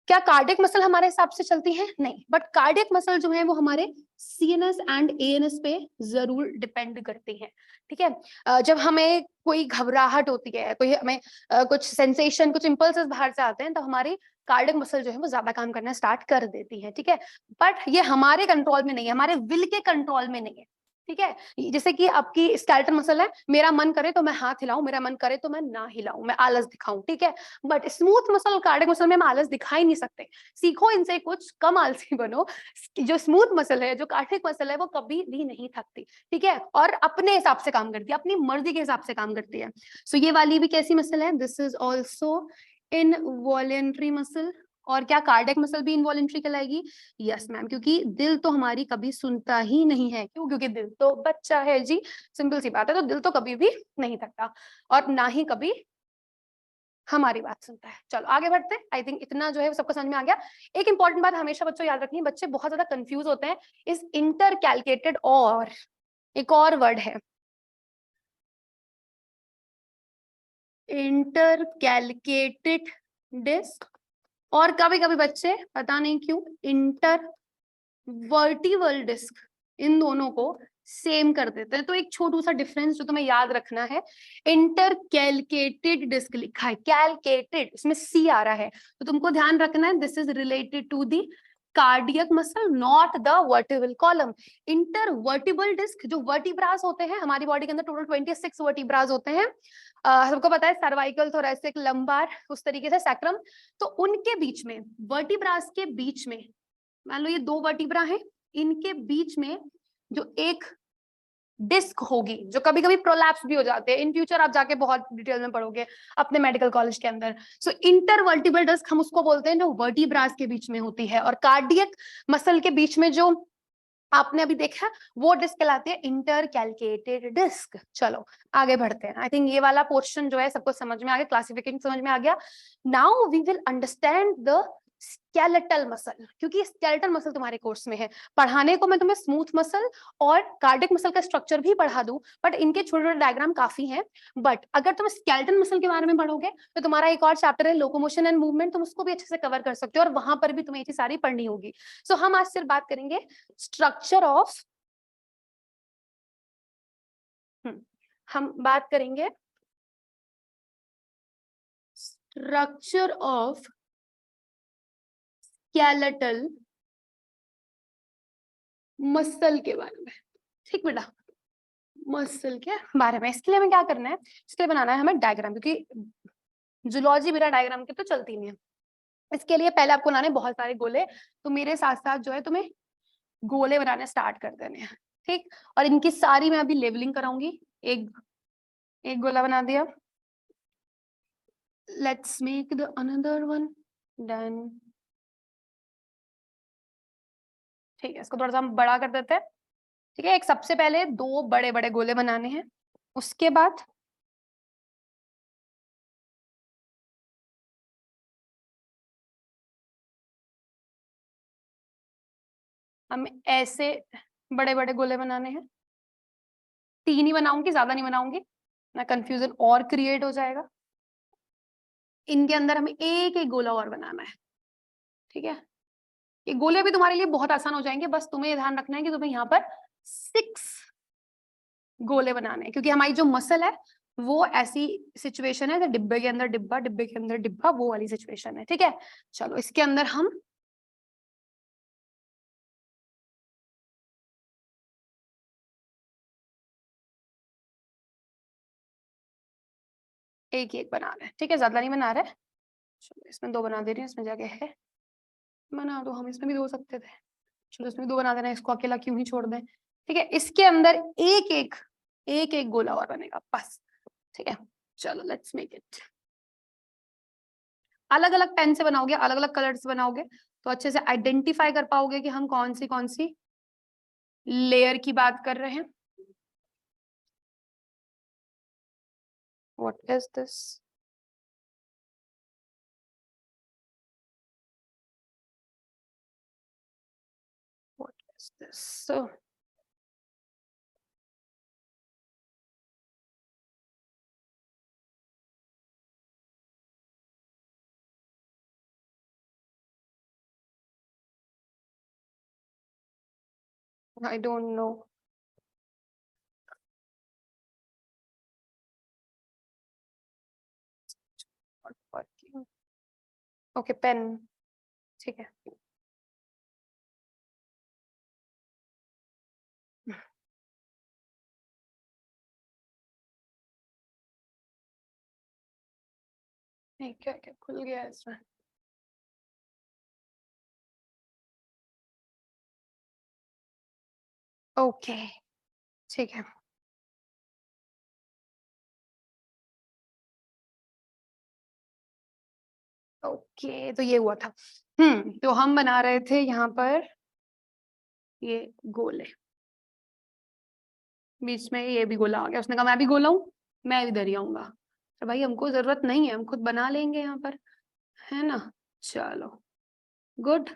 Speaker 1: क्या कार्डियक मसल हमारे हिसाब से चलती है? नहीं, बट कार्डियक मसल जो है वो हमारे सीएनएस एंड एएनएस पे जरूर डिपेंड करती है। ठीक है, जब हमें कोई घबराहट होती है, कोई हमें कुछ सेंसेशन, कुछ इंपल्सेस बाहर से आते हैं, तो हमारी कार्डियक मसल जो है वो ज्यादा काम करना स्टार्ट कर देती है। ठीक है, बट ये हमारे कंट्रोल में नहीं है, हमारे विल के कंट्रोल में नहीं है। ठीक है, जैसे कि आपकी स्केलेटन मसल है, मेरा मन करे तो मैं हाथ हिलाऊं, मेरा मन करे तो मैं ना हिलाऊं, मैं आलस दिखाऊं। ठीक है, but smooth muscle, cardiac muscle में हम आलस दिखा ही नहीं सकते। सीखो इनसे कुछ, कम आलसी बनो। जो स्मूथ मसल है, जो कार्डियक मसल है, वो कभी भी नहीं थकती। ठीक है, और अपने हिसाब से काम करती है, अपनी मर्जी के हिसाब से काम करती है। सो ये वाली भी कैसी मसल है? This is also involuntary muscle. और क्या कार्डियक मसल भी इनवॉलेंट्री कहलाएगी? यस मैम, क्योंकि दिल तो हमारी कभी सुनता ही नहीं है। क्यों? क्योंकि दिल तो बच्चा है जी, सिंपल सी बात है। तो दिल तो कभी भी नहीं थकता, और ना ही कभी हमारी बात सुनता है। चलो आगे बढ़ते हैं। आई थिंक इतना जो है सबको समझ में आ गया। एक इंपॉर्टेंट बात हमेशा बच्चों याद रखनी है, बच्चे बहुत ज्यादा कंफ्यूज होते हैं इस इंटरकैलकेटेड, और एक और वर्ड है इंटरकैलकेटेड डिस्क, और कभी कभी बच्चे पता नहीं क्यों इंटर वर्टिबल डिस्क, इन दोनों को सेम कर देते हैं। तो एक छोटू सा डिफरेंस जो तुम्हें याद रखना है, इंटरकैलकेटेड डिस्क लिखा है, कैलकेटेड, इसमें सी आ रहा है, तो तुमको ध्यान रखना है this is related to the cardiac muscle, not the vertebral column. Intervertebral disc, जो वर्टिब्रास होते हैं हमारी बॉडी के अंदर, टोटल 26 वर्टिब्रास होते हैं। सबको पता है सर्वाइकल, थोरैसिक, लंबार, उस तरीके से सैक्रम। तो उनके बीच में, वर्टिब्रास के बीच में, मान लो ये दो वर्टिब्रा हैं, इनके बीच में जो एक डिस्क होगी, जो कभी कभी प्रोलैप्स भी हो जाते हैं, इन फ्यूचर आप जाके बहुत डिटेल में पढ़ोगे अपने मेडिकल कॉलेज के अंदर। सो इंटरवर्टिबल डिस्क हम उसको बोलते हैं, जो वर्टिब्रास के बीच में होती है और कार्डियक मसल के बीच में जो आपने अभी देखा वो डिस्क कहलाती है इंटरकैलकेटेड डिस्क। चलो आगे बढ़ते हैं। आई थिंक ये वाला पोर्शन जो है सबको समझ में आ गया, क्लासिफिकेशन समझ में आ गया। Now we will understand the skeletal muscle, क्योंकि स्केलेटल मसल तुम्हारे कोर्स में है। पढ़ाने को मैं तुम्हें स्मूथ मसल और कार्डियक मसल का स्ट्रक्चर भी पढ़ा दूं, बट इनके छोटे छोटे डायग्राम काफी हैं। बट अगर तुम स्केलेटल मसल के बारे में पढ़ोगे तो तुम्हारा एक और चैप्टर है लोकोमोशन एंड मूवमेंट, तुम उसको भी अच्छे से कवर कर सकते हो और वहां पर भी तुम्हें ये चीज सारी पढ़नी होगी। सो हम आज सिर्फ बात करेंगे स्ट्रक्चर ऑफ, हम बात करेंगे स्ट्रक्चर ऑफ स्केलेटल मसल के बारे में। ठीक बेटा, मसल के बारे में। इसके लिए हमें क्या करना है, इसके लिए बनाना है हमें डायग्राम, क्योंकि जूलॉजी बिना डायग्राम के तो चलती नहीं है। इसके लिए पहले आपको बनाने बहुत सारे गोले, तो मेरे साथ साथ जो है तुम्हें गोले बनाने स्टार्ट कर देने हैं। ठीक, और इनकी सारी मैं अभी लेवलिंग कराऊंगी। एक एक गोला बना दिया, let's make the another one, done. ठीक है, इसको थोड़ा सा हम बड़ा कर देते हैं। ठीक है, एक सबसे पहले दो बड़े बड़े गोले बनाने हैं, उसके बाद हमें ऐसे बड़े बड़े गोले बनाने हैं। 3 ही बनाऊंगी, ज्यादा नहीं बनाऊंगी ना, कंफ्यूजन और क्रिएट हो जाएगा। इनके अंदर हमें एक एक गोला और बनाना है। ठीक है, ये गोले भी तुम्हारे लिए बहुत आसान हो जाएंगे, बस तुम्हें ध्यान रखना है कि तुम्हें यहाँ पर 6 गोले बनाने हैं, क्योंकि हमारी जो मसल है वो ऐसी सिचुएशन है, डिब्बे के अंदर डिब्बा, डिब्बे के अंदर डिब्बा, वो वाली सिचुएशन है। ठीक है, चलो इसके अंदर हम एक एक बना रहे हैं। ठीक है, ज्यादा नहीं बना रहे। चलो इसमें 2 बना दे रही हूँ, इसमें जगह है, बना दो। हम इसमें भी 2 सकते थे, चलो इसमें 2 बना देना, इसको अकेला क्यों ही छोड़ दें। ठीक है, इसके अंदर एक एक गोला और बनेगा बस। ठीक है, चलो लेट्स मेक इट। अलग अलग पेन से बनाओगे, अलग अलग कलर से बनाओगे, तो अच्छे से आइडेंटिफाई कर पाओगे कि हम कौन सी लेयर की बात कर रहे हैं। What is this? What is this? I don't know. Okay, pen. ठीक है, ठीक है, खुल गया इसमें। ओके, ठीक है। ओके, तो ये हुआ था। तो हम बना रहे थे यहाँ पर ये गोले, बीच में ये भी गोला आ गया। उसने कहा मैं भी गोला हूँ, मैं भी इधर ही आऊंगा। तो भाई हमको जरूरत नहीं है, हम खुद बना लेंगे यहाँ पर, है ना। चलो, गुड,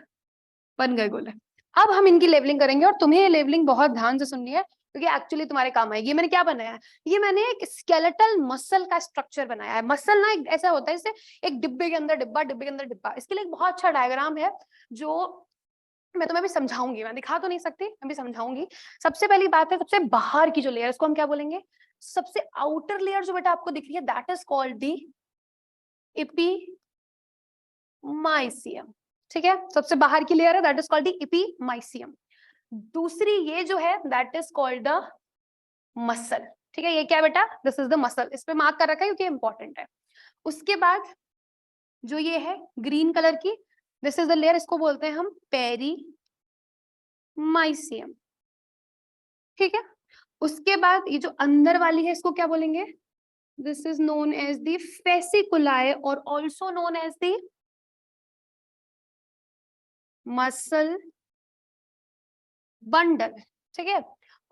Speaker 1: बन गए गोले। अब हम इनकी लेवलिंग करेंगे, और तुम्हें ये लेवलिंग बहुत ध्यान से सुननी है, क्योंकि एक्चुअली तुम्हारे काम आएगी। ये मैंने क्या बनाया है, ये मैंने एक स्केलेटल मसल का स्ट्रक्चर बनाया है। मसल ना एक ऐसा होता है जैसे एक डिब्बे के अंदर डिब्बा, डिब्बे के अंदर डिब्बा। इसके लिए एक बहुत अच्छा डायग्राम है, जो मैं तुम्हें भी समझाऊंगी। मैं दिखा तो नहीं सकती, मैं भी समझाऊंगी। सबसे पहली बात है, सबसे बाहर की जो लेयर, उसको हम क्या बोलेंगे, सबसे आउटर लेयर जो बेटा आपको दिख रही है, दैट इज कॉल्ड दी इपीमाइसियम। ठीक है, सबसे बाहर की लेयर है, दैट इज कॉल्ड दी इपीमाइसियम। दूसरी ये जो है, that is called the muscle. ठीक है, ये क्या है बेटा, दिस इज द मसल। इस पे मार्क कर रखा है क्योंकि इंपॉर्टेंट है। उसके बाद जो ये है ग्रीन कलर की, दिस इज द लेयर, इसको बोलते हैं हम पेरीमाइसियम। ठीक है। उसके बाद ये जो अंदर वाली है इसको क्या बोलेंगे? This is known as the fasciculi और also known as the muscle bundle. ठीक है।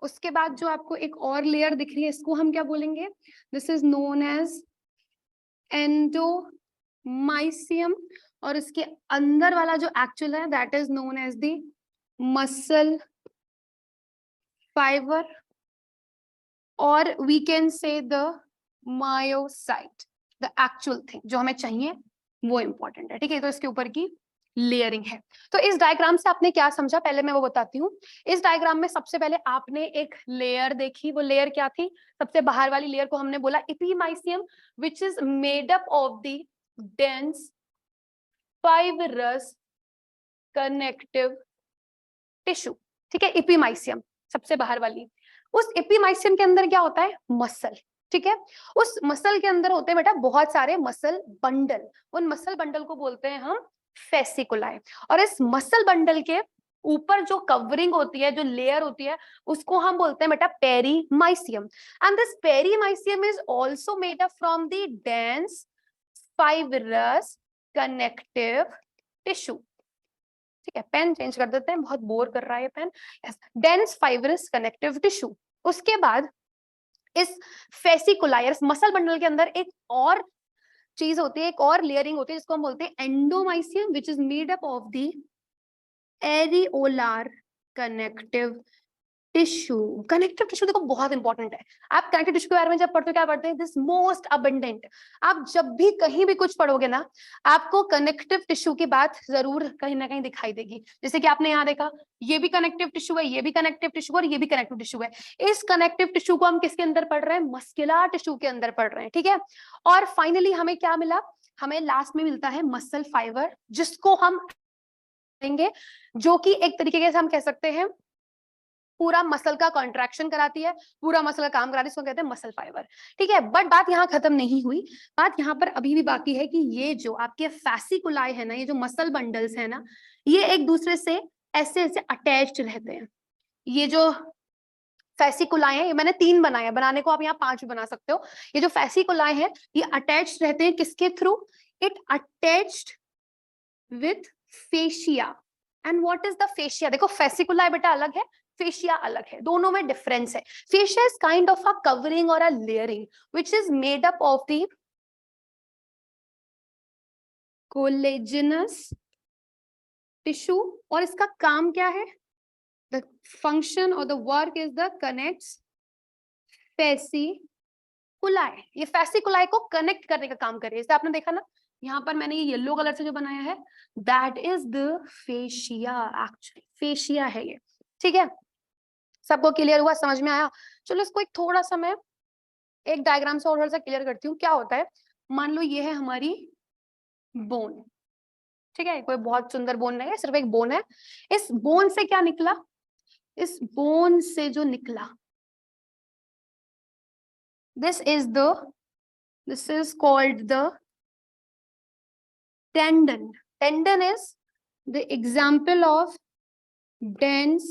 Speaker 1: उसके बाद जो आपको एक और लेयर दिख रही है इसको हम क्या बोलेंगे? This is known as endomysium. और इसके अंदर वाला जो एक्चुअल है that is known as the muscle fibre, और we can say the myocyte. The actual thing जो हमें चाहिए वो इंपॉर्टेंट है। ठीक है, तो इसके ऊपर की लेयरिंग है। तो इस डायग्राम से आपने क्या समझा, पहले मैं वो बताती हूँ। इस डायग्राम में सबसे पहले आपने एक लेयर देखी, वो लेयर क्या थी? सबसे बाहर वाली लेयर को हमने बोला epimysium, which is made up of the dense fibrous connective tissue. ठीक है, एपिमाइसियम सबसे बाहर वाली। उस एपिमाइसियम के अंदर क्या होता है? मसल। ठीक है, उस मसल के अंदर होते हैं बेटा बहुत सारे मसल बंडल। उन मसल बंडल को बोलते हैं हम फेसिकुलाई। और इस मसल बंडल के ऊपर जो कवरिंग होती है, जो लेयर होती है, उसको हम बोलते हैं बेटा perimysium. And this perimysium is also made up from the dense fibrous connective tissue. ठीक है, पेन चेंज कर देते हैं, बहुत बोर कर रहा है pen. Dense fibrous connective tissue. उसके बाद इस फेसिकुलाई मसल बंडल के अंदर एक और चीज होती है, एक और लेयरिंग होती है जिसको हम बोलते हैं endomysium, which is made up of the areolar connective tissue. Connective tissue देखो बहुत इंपॉर्टेंट है। आप कनेक्टिव टिश्यू के बारे में जब पढ़ते हो क्या पढ़ते हैं? This most abundant. आप जब भी कहीं भी कुछ पढ़ोगे ना, आपको कनेक्टिव टिश्यू की बात जरूर कहीं ना कहीं दिखाई देगी। जैसे कि आपने यहाँ देखा, ये भी कनेक्टिव टिश्यू है, ये भी कनेक्टिव टिश्यू और ये भी कनेक्टिव टिश्यू है। इस कनेक्टिव टिश्यू को हम किसके अंदर पढ़ रहे हैं? मस्कुलर टिश्यू के अंदर पढ़ रहे हैं। ठीक है, और फाइनली हमें क्या मिला? हमें लास्ट में मिलता है मसल फाइबर, जिसको हम देंगे, जो कि एक तरीके से हम कह सकते हैं पूरा मसल का कॉन्ट्रैक्शन कराती है, पूरा मसल का काम कराती है, इसको कहते हैं मसल फाइबर। ठीक है, बट बात यहाँ खत्म नहीं हुई। बात यहाँ पर अभी भी बाकी है कि ये जो आपके फैसिकुलाई है ना, ये जो मसल बंडल्स है ना, ये एक दूसरे से ऐसे ऐसे अटैच्ड रहते हैं। ये जो फैसिकुलाई है, ये मैंने 3 बनाए हैं, बनाने को आप यहाँ 5 भी बना सकते हो। ये जो फैसिकुलाई है ये अटैच्ड रहते हैं किसके through? It attached with fascia. And what is the fascia? देखो फेसिकुलाई बेटा अलग है, फेशिया अलग है, दोनों में डिफरेंस है। Fascia is kind of a covering और a layering which is made up of the collagenous tissue. और इसका काम क्या है? द फंक्शन और the work is the connects fasciculi. ये फेसिकुलाई को कनेक्ट करने का काम करे। जैसे आपने देखा ना, यहाँ पर मैंने ये येलो कलर से जो बनाया है, that is the fascia. Actually fascia है ये। ठीक है, सबको क्लियर हुआ, समझ में आया? चलो इसको एक थोड़ा सा मैं एक डायग्राम से और थोड़ा सा क्लियर करती हूँ। क्या होता है, मान लो ये है हमारी बोन। ठीक है, कोई बहुत सुंदर बोन नहीं है, सिर्फ एक बोन है। इस बोन से क्या निकला? इस बोन से जो निकला, this is called the tendon. Tendon is the example of dense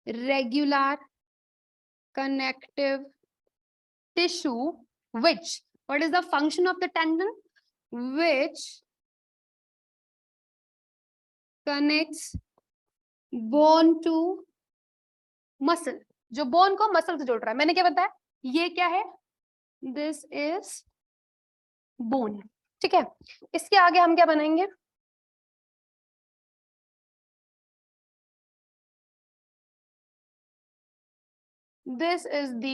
Speaker 1: regular connective tissue, which, what is the function of the tendon? Which connects bone to muscle। जो बोन को मसल से जोड़ रहा है। मैंने क्या बताया? ये क्या है? This is bone. ठीक है, इसके आगे हम क्या बनाएंगे? This is the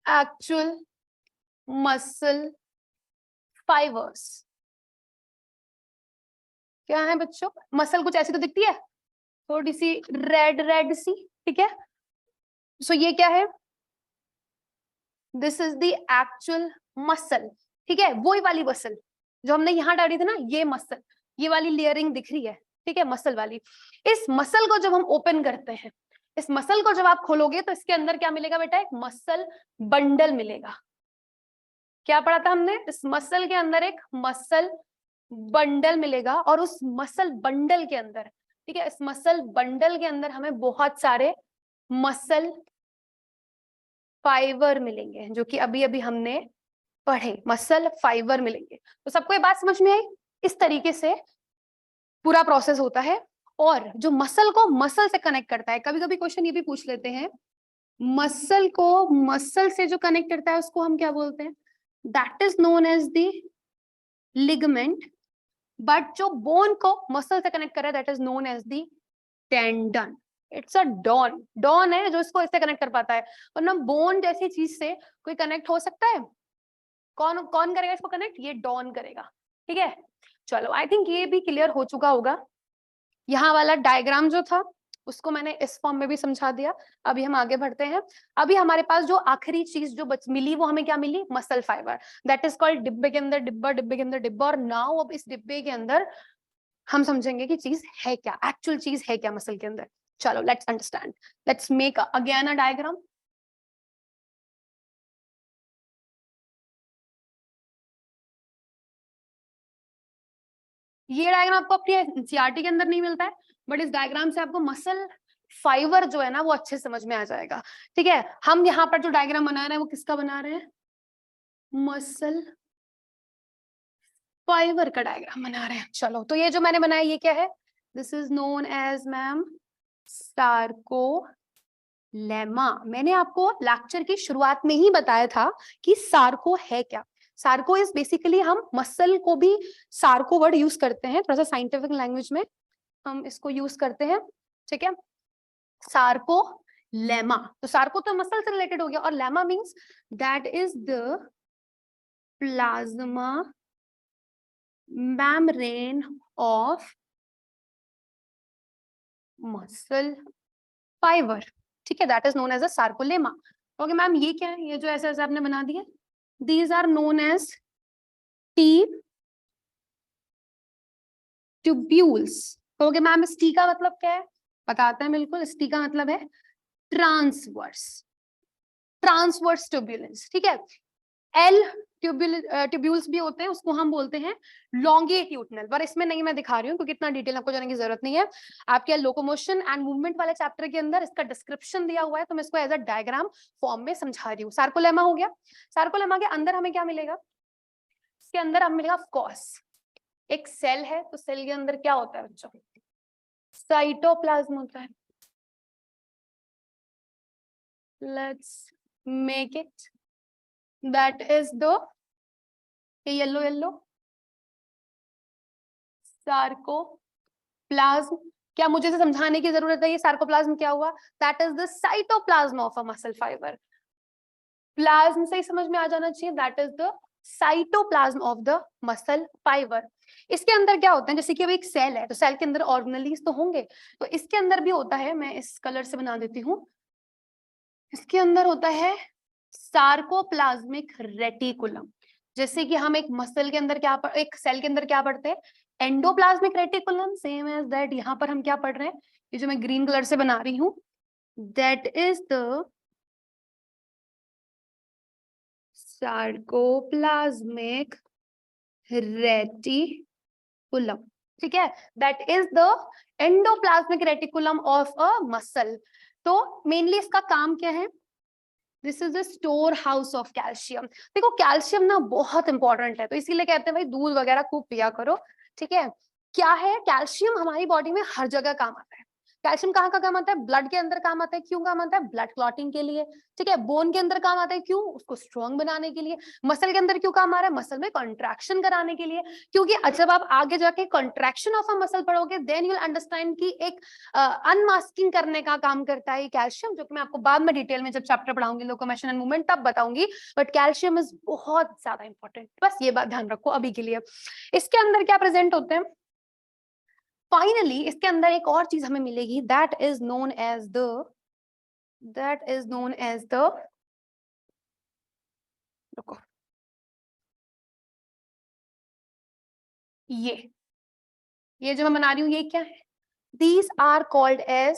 Speaker 1: actual muscle fibres. क्या है बच्चों? मसल कुछ ऐसी तो दिखती है, थोड़ी सी रेड रेड सी। ठीक है, सो ये क्या है? This is the actual muscle. ठीक है, वही वाली मसल जो हमने यहाँ डाली थी ना, ये मसल, ये वाली लेयरिंग दिख रही है। ठीक है, मसल वाली। इस मसल को जब हम ओपन करते हैं, इस मसल को जब आप खोलोगे तो इसके अंदर क्या मिलेगा बेटा? एक मसल बंडल मिलेगा। क्या पढ़ा था हमने? इस मसल के अंदर एक मसल बंडल मिलेगा, और उस मसल बंडल के अंदर ठीक है, इस मसल बंडल के अंदर हमें बहुत सारे मसल फाइबर मिलेंगे, जो कि अभी अभी हमने पढ़े, मसल फाइबर मिलेंगे। तो सबको ये बात समझ में आई? इस तरीके से पूरा प्रोसेस होता है। और जो मसल को मसल से कनेक्ट करता है, कभी कभी क्वेश्चन ये भी पूछ लेते हैं, मसल को मसल से जो कनेक्ट करता है उसको हम क्या बोलते हैं? That is known as the ligament. But जो बोन को मसल से कनेक्ट कर रहा है that is known as the tendon. It's a don, don है जो इसको इससे कनेक्ट कर पाता है, वरना बोन जैसी चीज से कोई कनेक्ट हो सकता है? कौन कौन करेगा इसको कनेक्ट? ये डॉन करेगा। ठीक है, चलो आई थिंक ये भी क्लियर हो चुका होगा। यहाँ वाला डायग्राम जो था उसको मैंने इस फॉर्म में भी समझा दिया। अभी हम आगे बढ़ते हैं। अभी हमारे पास जो आखिरी चीज जो मिली वो हमें क्या मिली? Muscle fibre. That is called डिब्बे के अंदर डिब्बा, डिब्बे के अंदर डिब्बा। और नाउ अब इस डिब्बे के अंदर हम समझेंगे कि चीज है क्या, एक्चुअल चीज है क्या मसल के अंदर। चलो let's understand, let's make again a diagram. ये डायग्राम आपको अपनी एनसीईआरटी के अंदर नहीं मिलता है, बट इस डायग्राम से आपको मसल फाइबर जो है ना वो अच्छे समझ में आ जाएगा। ठीक है, हम यहाँ पर जो डायग्राम बना रहे हैं वो किसका बना रहे हैं? मसल फाइबर का डायग्राम बना रहे हैं। चलो, तो ये जो मैंने बनाया ये क्या है? This is known as ma'am sarcolemma. मैंने आपको लेक्चर की शुरुआत में ही बताया था कि सार्को है क्या। सार्को इज बेसिकली, हम मसल को भी सार्को वर्ड यूज करते हैं, थोड़ा सा साइंटिफिक लैंग्वेज में हम इसको यूज करते हैं। ठीक है, सार्को लेमा। तो सार्को तो मसल से रिलेटेड हो गया, और lemma means that is the plasma membrane of muscle fiber। ठीक है, that is known as a sarcolemma. Okay ma'am, ये क्या है? ये जो ऐसे ऐसे आपने बना दिया, these are known as T tubules. Okay ma'am, इस टी का मतलब क्या है? बताते हैं बिल्कुल। इस टी का मतलब है ट्रांसवर्स, ट्रांसवर्स ट्यूब्यूलेंस। ठीक है, एल ट्यूब्यूल्स भी होते हैं, उसको हम बोलते हैं लॉन्गिट्यूडनल, पर इसमें नहीं मैं दिखा रही हूँ क्योंकि इतना डिटेल आपको जाने की जरूरत नहीं है। आपके लोकोमोशन एंड मूवमेंट वाले चैप्टर के अंदर इसका डिस्क्रिप्शन दिया हुआ है, तो मैं इसको एज अ डायग्राम फॉर्म में समझा रही हूँ। सार्कोलेमा हो गया। सार्कोलेमा के अंदर हमें क्या मिलेगा? इसके अंदर हमें मिलेगा ऑफकोर्स एक सेल है, तो सेल के अंदर क्या होता है बच्चों? साइटोप्लाज्म होता है। Let's make it, that is the yellow yellow sarcoplasm. क्या मुझे इसे समझाने की जरूरत है ये सार्कोप्लाज्म क्या हुआ? That is the cytoplasm of a muscle fibre. Plasm से ही समझ में आ जाना चाहिए, that is the cytoplasm of the muscle fibre. इसके अंदर क्या होता है? जैसे कि अब एक सेल है, तो सेल के अंदर ऑर्गेनेलीज तो होंगे, तो इसके अंदर भी होता है, मैं इस कलर से बना देती हूँ। इसके अंदर होता है सार्कोप्लाज्मिक रेटिकुलम। जैसे कि हम एक मसल के अंदर क्या एक सेल के अंदर क्या पढ़ते हैं? Endoplasmic reticulum. Same as that यहाँ पर हम क्या पढ़ रहे हैं? ये जो मैं ग्रीन कलर से बना रही हूँ, that is the sarcoplasmic reticulum. ठीक है, that is the endoplasmic reticulum of a muscle. तो मेनली इसका काम क्या है? This is the store house of calcium. देखो कैल्शियम ना बहुत इंपॉर्टेंट है, तो इसीलिए कहते हैं भाई दूध वगैरह खूब पिया करो। ठीक है, क्या है? कैल्शियम हमारी बॉडी में हर जगह काम आता है। कैल्शियम कहाँ का काम आता है? ब्लड के अंदर काम आता है। क्यों काम आता है? ब्लड क्लॉटिंग के लिए। ठीक है, बोन के अंदर काम आता है। क्यों? उसको स्ट्रॉन्ग बनाने के लिए। मसल के अंदर क्यों काम आ रहा है? मसल में कॉन्ट्रैक्शन कराने के लिए। क्योंकि जब आप आगे जाके कॉन्ट्रैक्शन ऑफ अ मसल पढ़ोगे, देन यू विल अंडरस्टैंड कि एक अनमास्किंग करने का काम करता है कैल्शियम, जो कि मैं आपको बाद में डिटेल में जब चैप्टर पढ़ाऊंगी लोकोमोशन एंड मूवमेंट तब बताऊंगी। बट कैल्शियम इज बहुत ज्यादा इंपॉर्टेंट, बस ये बात ध्यान रखो अभी के लिए। इसके अंदर क्या प्रेजेंट होते हैं? फाइनली इसके अंदर एक और चीज हमें मिलेगी, that is known as the रुको, ये जो मैं बना रही हूँ ये क्या है? These are called as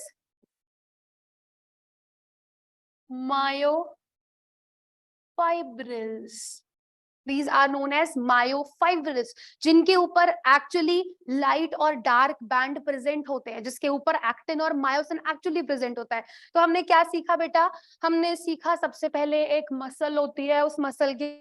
Speaker 1: myofibrils. These are known as myofibrils, जिनके ऊपर एक्चुअली लाइट और डार्क बैंड प्रेजेंट होते हैं, जिसके ऊपर एक्टिन और मायोसिन एक्चुअली प्रेजेंट होता है। तो हमने क्या सीखा बेटा? हमने सीखा सबसे पहले एक मसल होती है, उस मसल की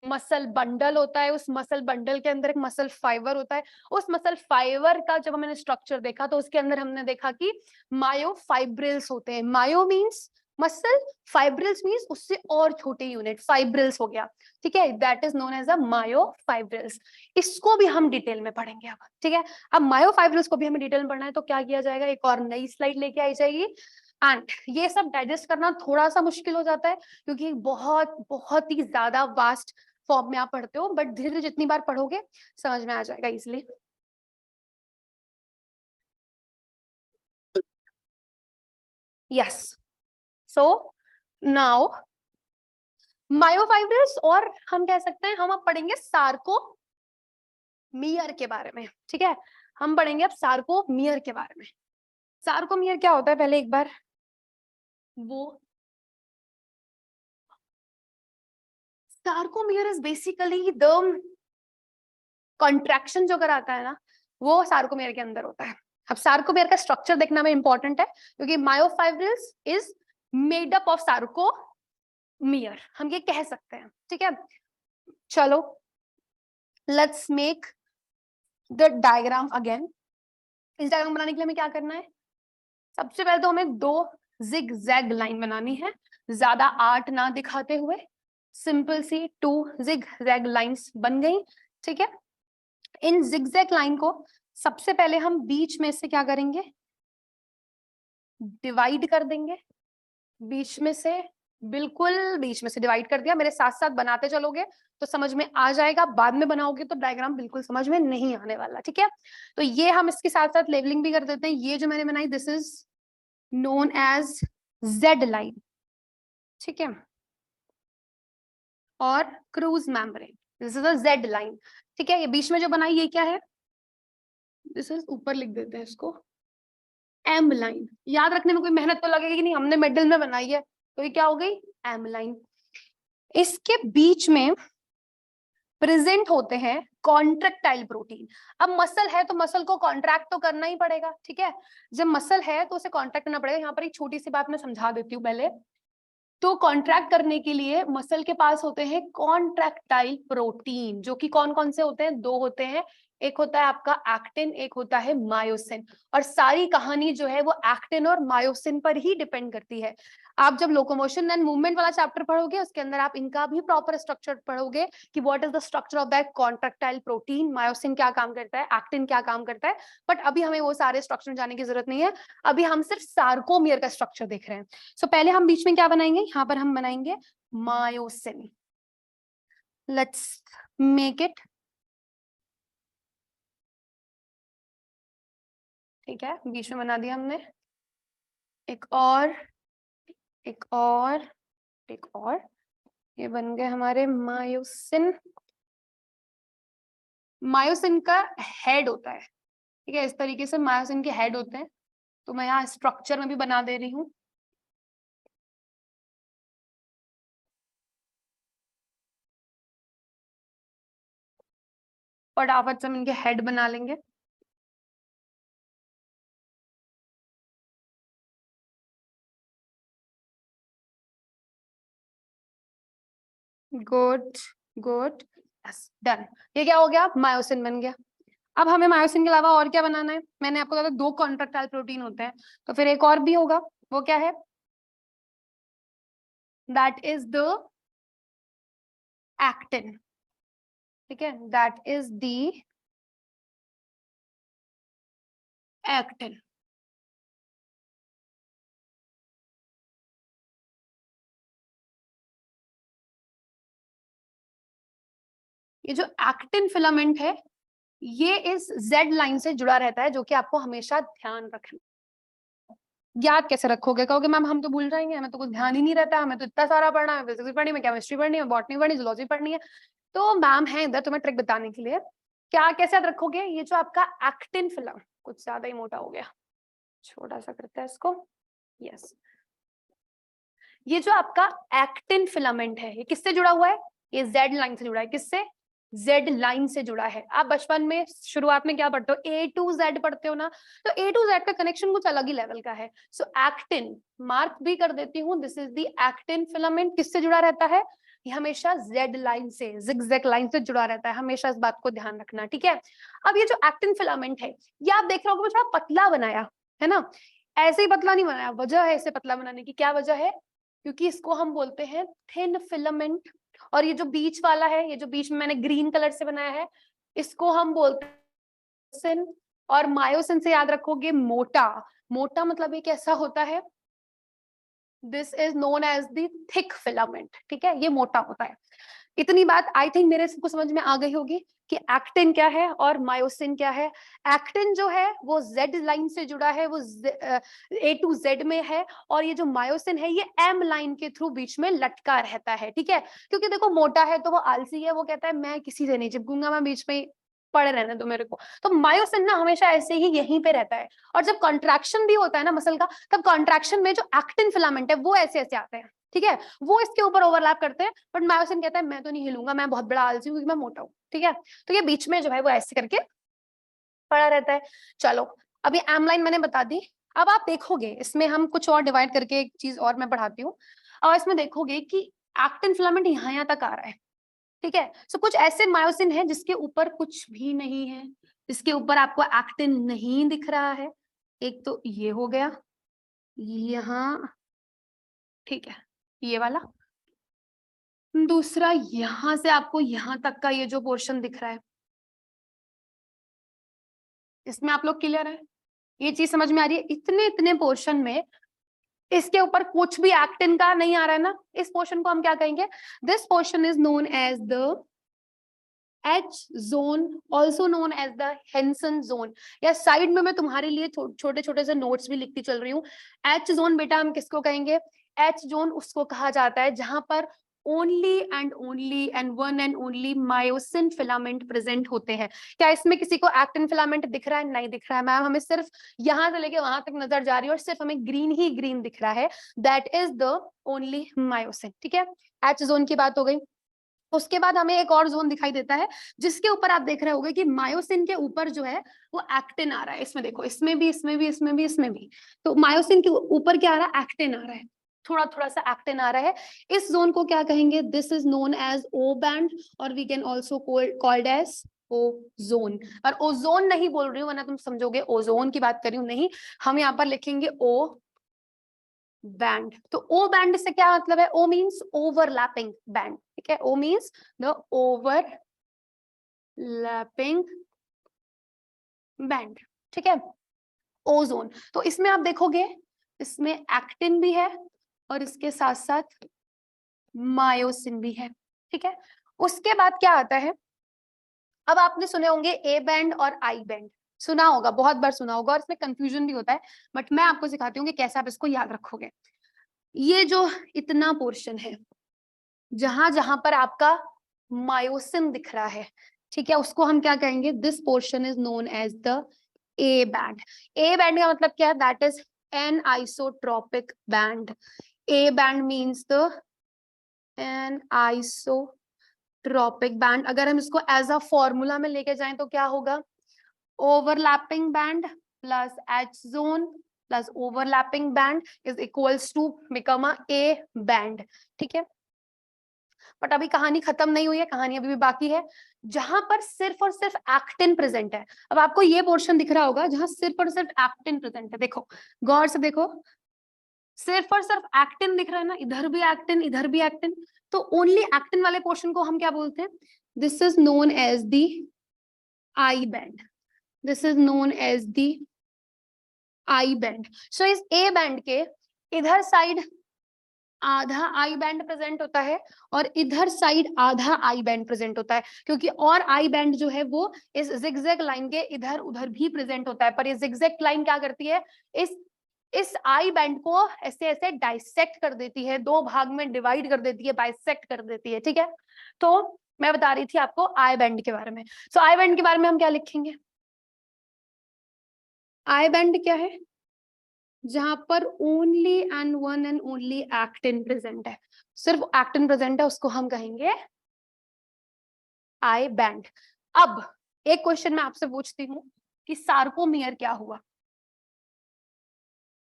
Speaker 1: मसल बंडल होता है, उस मसल बंडल के अंदर एक मसल फाइबर होता है। उस मसल फाइबर का जब हमने स्ट्रक्चर देखा तो उसके अंदर हमने देखा कि मायोफाइब्रिल्स होते हैं। Myo means muscle, fibrils means उससे और छोटे यूनिट, फाइब्रिल्स हो गया, ठीक है। That is known as a myofibrils. इसको भी हम डिटेल में पढ़ेंगे अब, ठीक है। अब मायोफाइब्रिल्स को भी हमें डिटेल में पढ़ना है तो क्या किया जाएगा, एक और नई स्लाइड लेके आई जाएगी। एंड ये सब डाइजेस्ट करना थोड़ा सा मुश्किल हो जाता है क्योंकि बहुत बहुत ही ज्यादा वास्ट फॉर्म में आप पढ़ते हो, बट धीरे धीरे जितनी बार पढ़ोगे समझ में आ जाएगा easily. Yes, so now myofibrils, और हम कह सकते हैं हम अब पढ़ेंगे सार्कोमियर के बारे में, ठीक है। हम पढ़ेंगे अब सार्कोमियर के बारे में। सार्कोमियर क्या होता है पहले एक बार वो, sarcomere is basically the contraction जो कराता है ना, वो सार्कोमियर के अंदर होता है। अब सार्कोमियर का स्ट्रक्चर देखना में इंपॉर्टेंट है क्योंकि myofibrils is made up of sarcomere, हम ये कह सकते हैं, ठीक है। चलो let's make the diagram again. इस डायग्राम बनाने के लिए हमें क्या करना है, सबसे पहले तो हमें दो जिग जैग लाइन बनानी है, ज्यादा आर्ट ना दिखाते हुए। सिंपल सी टू जिग जैग लाइंस बन गई, ठीक है। इन जिगजैग लाइन को सबसे पहले हम बीच में से क्या करेंगे, डिवाइड कर देंगे। बीच में से, बिल्कुल बीच में से डिवाइड कर दिया। मेरे साथ साथ बनाते चलोगे तो समझ में आ जाएगा, बाद में बनाओगे तो डायग्राम बिल्कुल समझ में नहीं आने वाला, ठीक है। तो ये हम इसके साथ साथ लेवलिंग भी कर देते हैं। ये जो मैंने बनाई this is known as Z line, ठीक है। और Krause membrane, this is a Z line, ठीक है। ये बीच में जो बनाई ये क्या है, दिस इज, ऊपर लिख देते हैं इसको एम लाइन। याद रखने में कोई मेहनत तो लगेगी नहीं, हमने मिडिल में बनाई है तो ये क्या हो गई, एम लाइन। इसके बीच में प्रेजेंट होते हैं कॉन्ट्रेक्टाइल प्रोटीन। अब मसल है तो मसल को कॉन्ट्रैक्ट तो करना ही पड़ेगा, ठीक है। जब मसल है तो उसे कॉन्ट्रैक्ट करना पड़ेगा। यहाँ पर एक छोटी सी बात मैं समझा देती हूँ पहले। तो कॉन्ट्रैक्ट करने के लिए मसल के पास होते हैं कॉन्ट्रैक्टाइल प्रोटीन, जो कि कौन कौन से होते हैं, दो होते हैं। एक होता है आपका एक्टिन, एक होता है मायोसिन। और सारी कहानी जो है वो एक्टिन और मायोसिन पर ही डिपेंड करती है। आप जब लोकोमोशन एंड मूवमेंट वाला चैप्टर पढ़ोगे उसके अंदर आप इनका भी प्रॉपर स्ट्रक्चर पढ़ोगे कि what is the structure of that contractile protein, myosin क्या काम करता है, एक्टिन क्या काम करता है। बट अभी हमें वो सारे स्ट्रक्चर जाने की जरूरत नहीं है, अभी हम सिर्फ सार्कोमियर का स्ट्रक्चर देख रहे हैं। सो पहले हम बीच में क्या बनाएंगे, यहाँ पर हम बनाएंगे मायोसिन। लेट्स मेक इट, ठीक है। बीच में बना दिया हमने, एक और, एक और, एक और, ये बन गए हमारे मायोसिन। मायोसिन का हेड होता है, ठीक है। इस तरीके से मायोसिन के हेड होते हैं। तो मैं यहाँ स्ट्रक्चर में भी बना दे रही हूँ। फटाफट से हम इनके हेड बना लेंगे। Good, good, yes, done. ये क्या हो गया, मायोसिन बन गया। अब हमें मायोसिन के अलावा और क्या बनाना है, मैंने आपको बताया दो कॉन्ट्रैक्टाइल प्रोटीन होते हैं, तो फिर एक और भी होगा। वो क्या है, दैट इज द एक्टिन, ठीक है। That is the actin. ये जो एक्टिन फिलामेंट है ये इस जेड लाइन से जुड़ा रहता है, जो कि आपको हमेशा ध्यान रखना। याद कैसे रखोगे, कहोगे मैम हम तो भूल जाएंगे, हमें तो कुछ ध्यान ही नहीं रहता, हमें तो इतना सारा पढ़ना है, फिजिक्स पढ़नी है, केमिस्ट्री पढ़नी है, बॉटनी पढ़नी, जूलॉजी पढ़नी है। तो मैम है इधर तुम्हें ट्रिक बताने के लिए। क्या कैसे याद रखोगे, ये जो आपका एक्टिन फिलम, कुछ ज्यादा ही मोटा हो गया, छोटा सा करते हैं इसको, यस। ये जो आपका एक्टिन फिलामेंट है ये किससे जुड़ा हुआ है, ये जेड लाइन से जुड़ा है, किससे? जेड लाइन से जुड़ा है। आप बचपन में शुरुआत में क्या पढ़ते हो? ए टू जेड पढ़ते हो ना, तो ए टू जेड का कनेक्शन कुछ अलग ही लेवल का है। सो एक्टिन मार्क भी कर देती हूँ, this is the actin filament. किससे जुड़ा रहता है? ये हमेशा जेड लाइन से, जिगजैग लाइन से जुड़ा रहता है, हमेशा इस बात को ध्यान रखना, ठीक है। अब ये जो एक्टिन फिलामेंट है, ये आप देख रहे हो थोड़ा पतला बनाया है ना, ऐसे ही पतला नहीं बनाया, वजह है इसे पतला बनाने की। क्या वजह है? क्योंकि इसको हम बोलते हैं थिन फिलामेंट, और ये जो बीच वाला है, ये जो बीच में मैंने ग्रीन कलर से बनाया है, इसको हम बोलते हैं मायोसिन। और मायोसिन से याद रखोगे मोटा, मोटा मतलब ये कैसा होता है? This is known as the thick filament, ठीक है, ये मोटा होता है। इतनी बात आई थिंक मेरे सबको समझ में आ गई होगी कि एक्टिन क्या है और मायोसिन क्या है। एक्टिन जो है वो जेड लाइन से जुड़ा है, वो ए टू जेड में है, और ये जो मायोसिन है ये एम लाइन के थ्रू बीच में लटका रहता है, ठीक है। क्योंकि देखो मोटा है तो वो आलसी है, वो कहता है मैं किसी से नहीं चिपकूंगा, मैं बीच में पड़े रहने दो मेरे को। तो मायोसिन ना हमेशा ऐसे ही यहीं पे रहता है, और जब कॉन्ट्रैक्शन भी होता है ना मसल का, तब कॉन्ट्रैक्शन में जो एक्टिन फिलामेंट है वो ऐसे ऐसे आते हैं, ठीक है, वो इसके ऊपर ओवरलैप करते हैं। बट मायोसिन कहता है मैं तो नहीं हिलूंगा, मैं बहुत बड़ा आलसी हूँ क्योंकि मैं मोटा हूँ, ठीक है। तो ये बीच में जो है वो ऐसे करके पड़ा रहता है। चलो, अभी एमलाइन मैंने बता दी। अब आप देखोगे इसमें हम कुछ और डिवाइड करके एक चीज और मैं पढ़ाती हूँ, और इसमें देखोगे कि एक्टिन फिलामेंट यहाँ तक आ रहा है, ठीक है। सो कुछ ऐसे मायोसिन है जिसके ऊपर कुछ भी नहीं है, जिसके ऊपर आपको एक्टिन नहीं दिख रहा है। एक तो ये हो गया यहाँ, ठीक है, ये वाला। दूसरा यहां से आपको यहां तक का ये जो पोर्शन दिख रहा है, इसमें आप लोग क्लियर है? ये चीज समझ में आ रही है? इतने इतने पोर्शन में इसके ऊपर कुछ भी एक्टिन का नहीं आ रहा है ना, इस पोर्शन को हम क्या कहेंगे? This portion is known as the H zone, also known as the Hensen zone. या साइड में मैं तुम्हारे लिए छोटे छोटे से नोट्स भी लिखती चल रही हूँ। H जोन बेटा हम किसको कहेंगे? H जोन उसको कहा जाता है जहां पर only and one and only myosin filament present होते हैं। क्या इसमें किसी को एक्टिन फिलामेंट दिख रहा है? नहीं दिख रहा है मैम, हमें सिर्फ यहां से लेके वहां तक नजर जा रही है और सिर्फ हमें ग्रीन ही ग्रीन दिख रहा है, that is the only myosin, ठीक है। H जोन की बात हो गई। उसके बाद हमें एक और जोन दिखाई देता है जिसके ऊपर आप देख रहे होंगे कि मायोसिन के ऊपर जो है वो एक्टिन आ रहा है। इसमें देखो, इसमें भी, इसमें भी, इसमें भी, इसमें भी। तो मायोसिन के ऊपर क्या आ रहा है? एक्टिन आ रहा है, थोड़ा थोड़ा सा एक्टिन आ रहा है। इस जोन को क्या कहेंगे? This is known as O band, और we can also called as O zone. और ओजोन नहीं बोल रही हूँ वरना तुम समझोगे ओजोन की बात कर रही हूँ, नहीं, हम यहाँ पर लिखेंगे ओ बैंड। तो ओ बैंड से क्या मतलब है? ओ मीन्स ओवरलैपिंग बैंड, ठीक है, O means the overlapping band, ठीक है, ओजोन। तो इसमें आप देखोगे इसमें एक्टिन भी है और इसके साथ साथ मायोसिन भी है, ठीक है। उसके बाद क्या आता है? अब आपने सुने होंगे ए बैंड और आई बैंड, सुना होगा, बहुत बार सुना होगा, और इसमें कंफ्यूजन भी होता है, बट मैं आपको सिखाती हूँ कि कैसे आप इसको याद रखोगे। ये जो इतना पोर्शन है जहां जहां पर आपका मायोसिन दिख रहा है, ठीक है, उसको हम क्या कहेंगे? This portion is known as the A band. A band का मतलब क्या है? That is anisotropic band. A band means the anisotropic band. अगर हम इसको एज अ फॉर्मूला में लेके जाएं तो क्या होगा? Overlapping band plus H zone plus overlapping band is equals to become a A band, ठीक है। बट अभी कहानी खत्म नहीं हुई है, कहानी अभी भी बाकी है, जहां पर सिर्फ और सिर्फ एक्टिन प्रेजेंट है। अब आपको ये पोर्शन दिख रहा होगा जहां सिर्फ और सिर्फ एक्टिन प्रेजेंट है, देखो गौर से देखो, सिर्फ और सिर्फ एक्टिन दिख रहा है ना, इधर भी एक्टिन, इधर भी एक्टिन। तो ओनली एक्टिन वाले पोर्शन को हम क्या बोलते हैं? This is known as the I band, this is known as the I band. So इस ए बैंड के इधर साइड आधा आई बैंड प्रेजेंट होता है और इधर साइड आधा आई बैंड प्रेजेंट होता है, क्योंकि और आई बैंड जो है वो इस जिगजैग लाइन के इधर उधर भी प्रेजेंट होता है। पर ये जिगजैग लाइन क्या करती है? इस आई बैंड को ऐसे ऐसे डाइसेक्ट कर देती है, दो भाग में डिवाइड कर देती है, बाइसेक्ट कर देती है, ठीक है। तो मैं बता रही थी आपको आई बैंड के बारे में। सो आई बैंड के बारे में हम क्या लिखेंगे? आई बैंड क्या है? जहां पर only and one and only actin present है, सिर्फ एक्टिन प्रेजेंट है, उसको हम कहेंगे आई बैंड। अब एक क्वेश्चन मैं आपसे पूछती हूँ कि सार्कोमियर क्या हुआ?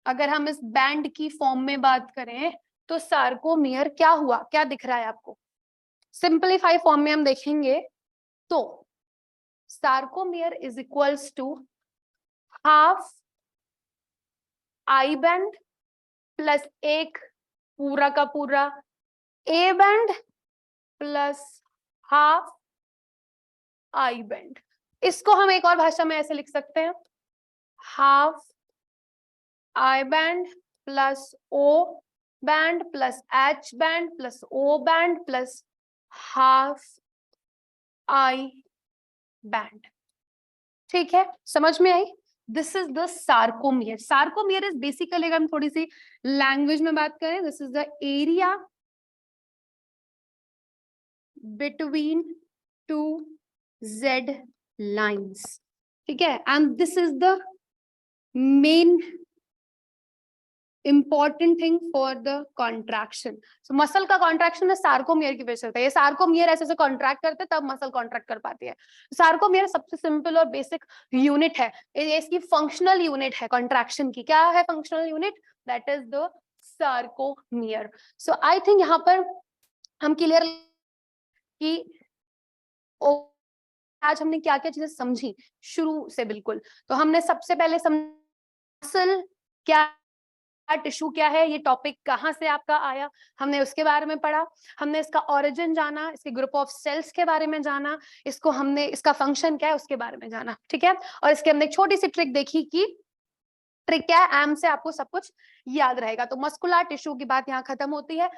Speaker 1: अगर हम इस बैंड की फॉर्म में बात करें तो सार्कोमियर क्या हुआ, क्या दिख रहा है आपको? सिंपलीफाई फॉर्म में हम देखेंगे तो sarcomere is equals to half I band plus एक पूरा का पूरा A band plus half I band. इसको हम एक और भाषा में ऐसे लिख सकते हैं, half I band plus O band plus H band plus O band plus half I band. ठीक है, समझ में आई? This is the sarcomere. Sarcomere is basically, अगर हम थोड़ी सी लैंग्वेज में बात करें, this is the area between two Z lines. ठीक है, and this is the main important thing for the contraction. So muscle का कॉन्ट्रैक्शन सार्कोमियर की वजह से होता है। ये सार्कोमियर ऐसे से कॉन्ट्रैक्ट करते हैं तब मसल कॉन्ट्रैक्ट कर पाती है। सार्कोमियर सबसे सिंपल और बेसिक यूनिट है, ये इसकी फंक्शनल यूनिट है कॉन्ट्रैक्शन की। क्या है functional unit? That is the sarcomere. So I think यहाँ पर हम क्लियर कि आज हमने क्या क्या चीजें समझी शुरू से। बिल्कुल, तो हमने सबसे पहले मसल क्या, टिश्यू क्या है, ये टॉपिक कहाँ से आपका आया, हमने उसके बारे में पढ़ा। हमने इसका ओरिजिन जाना, इसके ग्रुप ऑफ सेल्स के बारे में जाना, इसको हमने, इसका फंक्शन क्या है उसके बारे में जाना। ठीक है, और इसके हमने एक छोटी सी ट्रिक देखी कि ट्रिक क्या है, एम से आपको सब कुछ याद रहेगा। तो मस्कुलर टिश्यू की बात यहाँ खत्म होती है।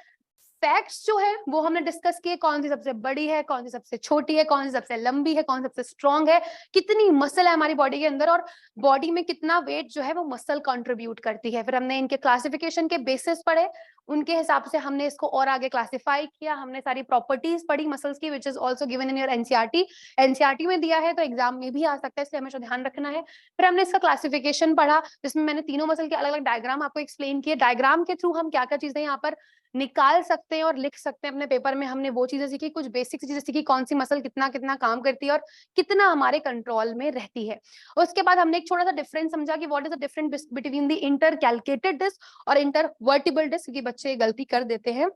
Speaker 1: फैक्ट्स जो है वो हमने डिस्कस किए, कौन सी सबसे बड़ी है, कौन सी सबसे छोटी है, कौन सी सबसे लंबी है, कौन सी सबसे स्ट्रांग है, कितनी मसल है हमारी बॉडी के अंदर, और बॉडी में कितना वेट जो है वो मसल कंट्रीब्यूट करती है। फिर हमने इनके क्लासिफिकेशन के बेसिस पढ़े, उनके हिसाब से हमने इसको और आगे क्लासिफाई किया। हमने सारी प्रॉपर्टीज पढ़ी मसल्स की, which is also given in your NCERT. NCERT में दिया है तो एग्जाम में भी आ सकता है, इसलिए हमेशा ध्यान रखना है। फिर हमने इसका क्लासिफिकेशन पढ़ा, जिसमें मैंने तीनों मसल के अलग अलग डायग्राम आपको एक्सप्लेन किए। डायग्राम के थ्रू हम क्या क्या चीजें यहाँ पर निकाल सकते हैं और लिख सकते हैं अपने पेपर में, हमने वो चीजें सीखी। कुछ बेसिक चीजें सीखी, कौन सी मसल कितना कितना काम करती है और कितना हमारे कंट्रोल में रहती है। उसके बाद हमने एक छोटा सा डिफरेंस समझा कि what is the difference between the inter calculated disc और इंटर वर्टिबल डिस्क, क्योंकि बच्चे गलती कर देते हैं।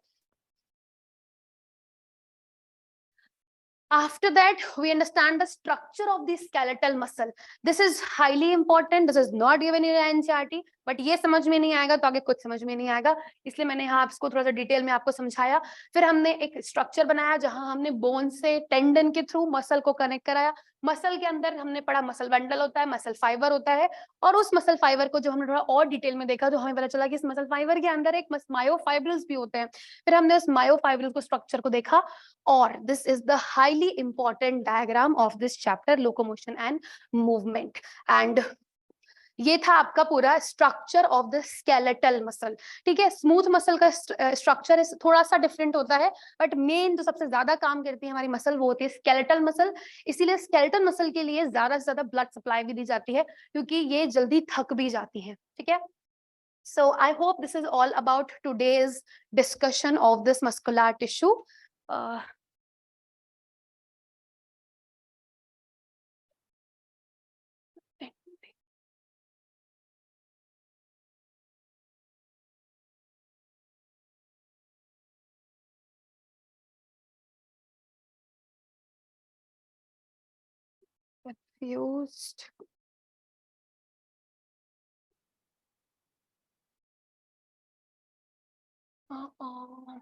Speaker 1: After that, we understand the structure of the skeletal muscle. This is highly important. This is not given in NCERT, but ये समझ में नहीं आएगा तो आगे कुछ समझ में नहीं आएगा, इसलिए मैंने यहाँ इसको थोड़ा सा डिटेल में आपको समझाया। फिर हमने एक स्ट्रक्चर बनाया जहां हमने बोन से टेंडन के थ्रू मसल को कनेक्ट कराया। मसल के अंदर हमने पढ़ा मसल बंडल होता है, मसल फाइबर होता है, और उस मसल फाइबर को जो हमने थोड़ा और डिटेल में देखा तो हमें पता चला कि इस मसल फाइबर के अंदर एक मायोफाइब्रिल्स भी होते हैं। फिर हमने उस मायोफाइब्रिल्स को स्ट्रक्चर को देखा, और this is the highly important diagram of this chapter, locomotion and movement. And ये था आपका पूरा structure of the skeletal muscle. ठीक है, स्मूथ मसल का स्ट्रक्चर थोड़ा सा डिफरेंट होता है, बट मेन जो सबसे ज्यादा काम करती है हमारी मसल वो होती है स्केलेटल मसल। इसीलिए स्केलेटल मसल के लिए ज्यादा से ज्यादा ब्लड सप्लाई भी दी जाती है, क्योंकि ये जल्दी थक भी जाती है। ठीक है, so I hope this is all about today's discussion of this muscular tissue. uh, Confused. Uh-oh.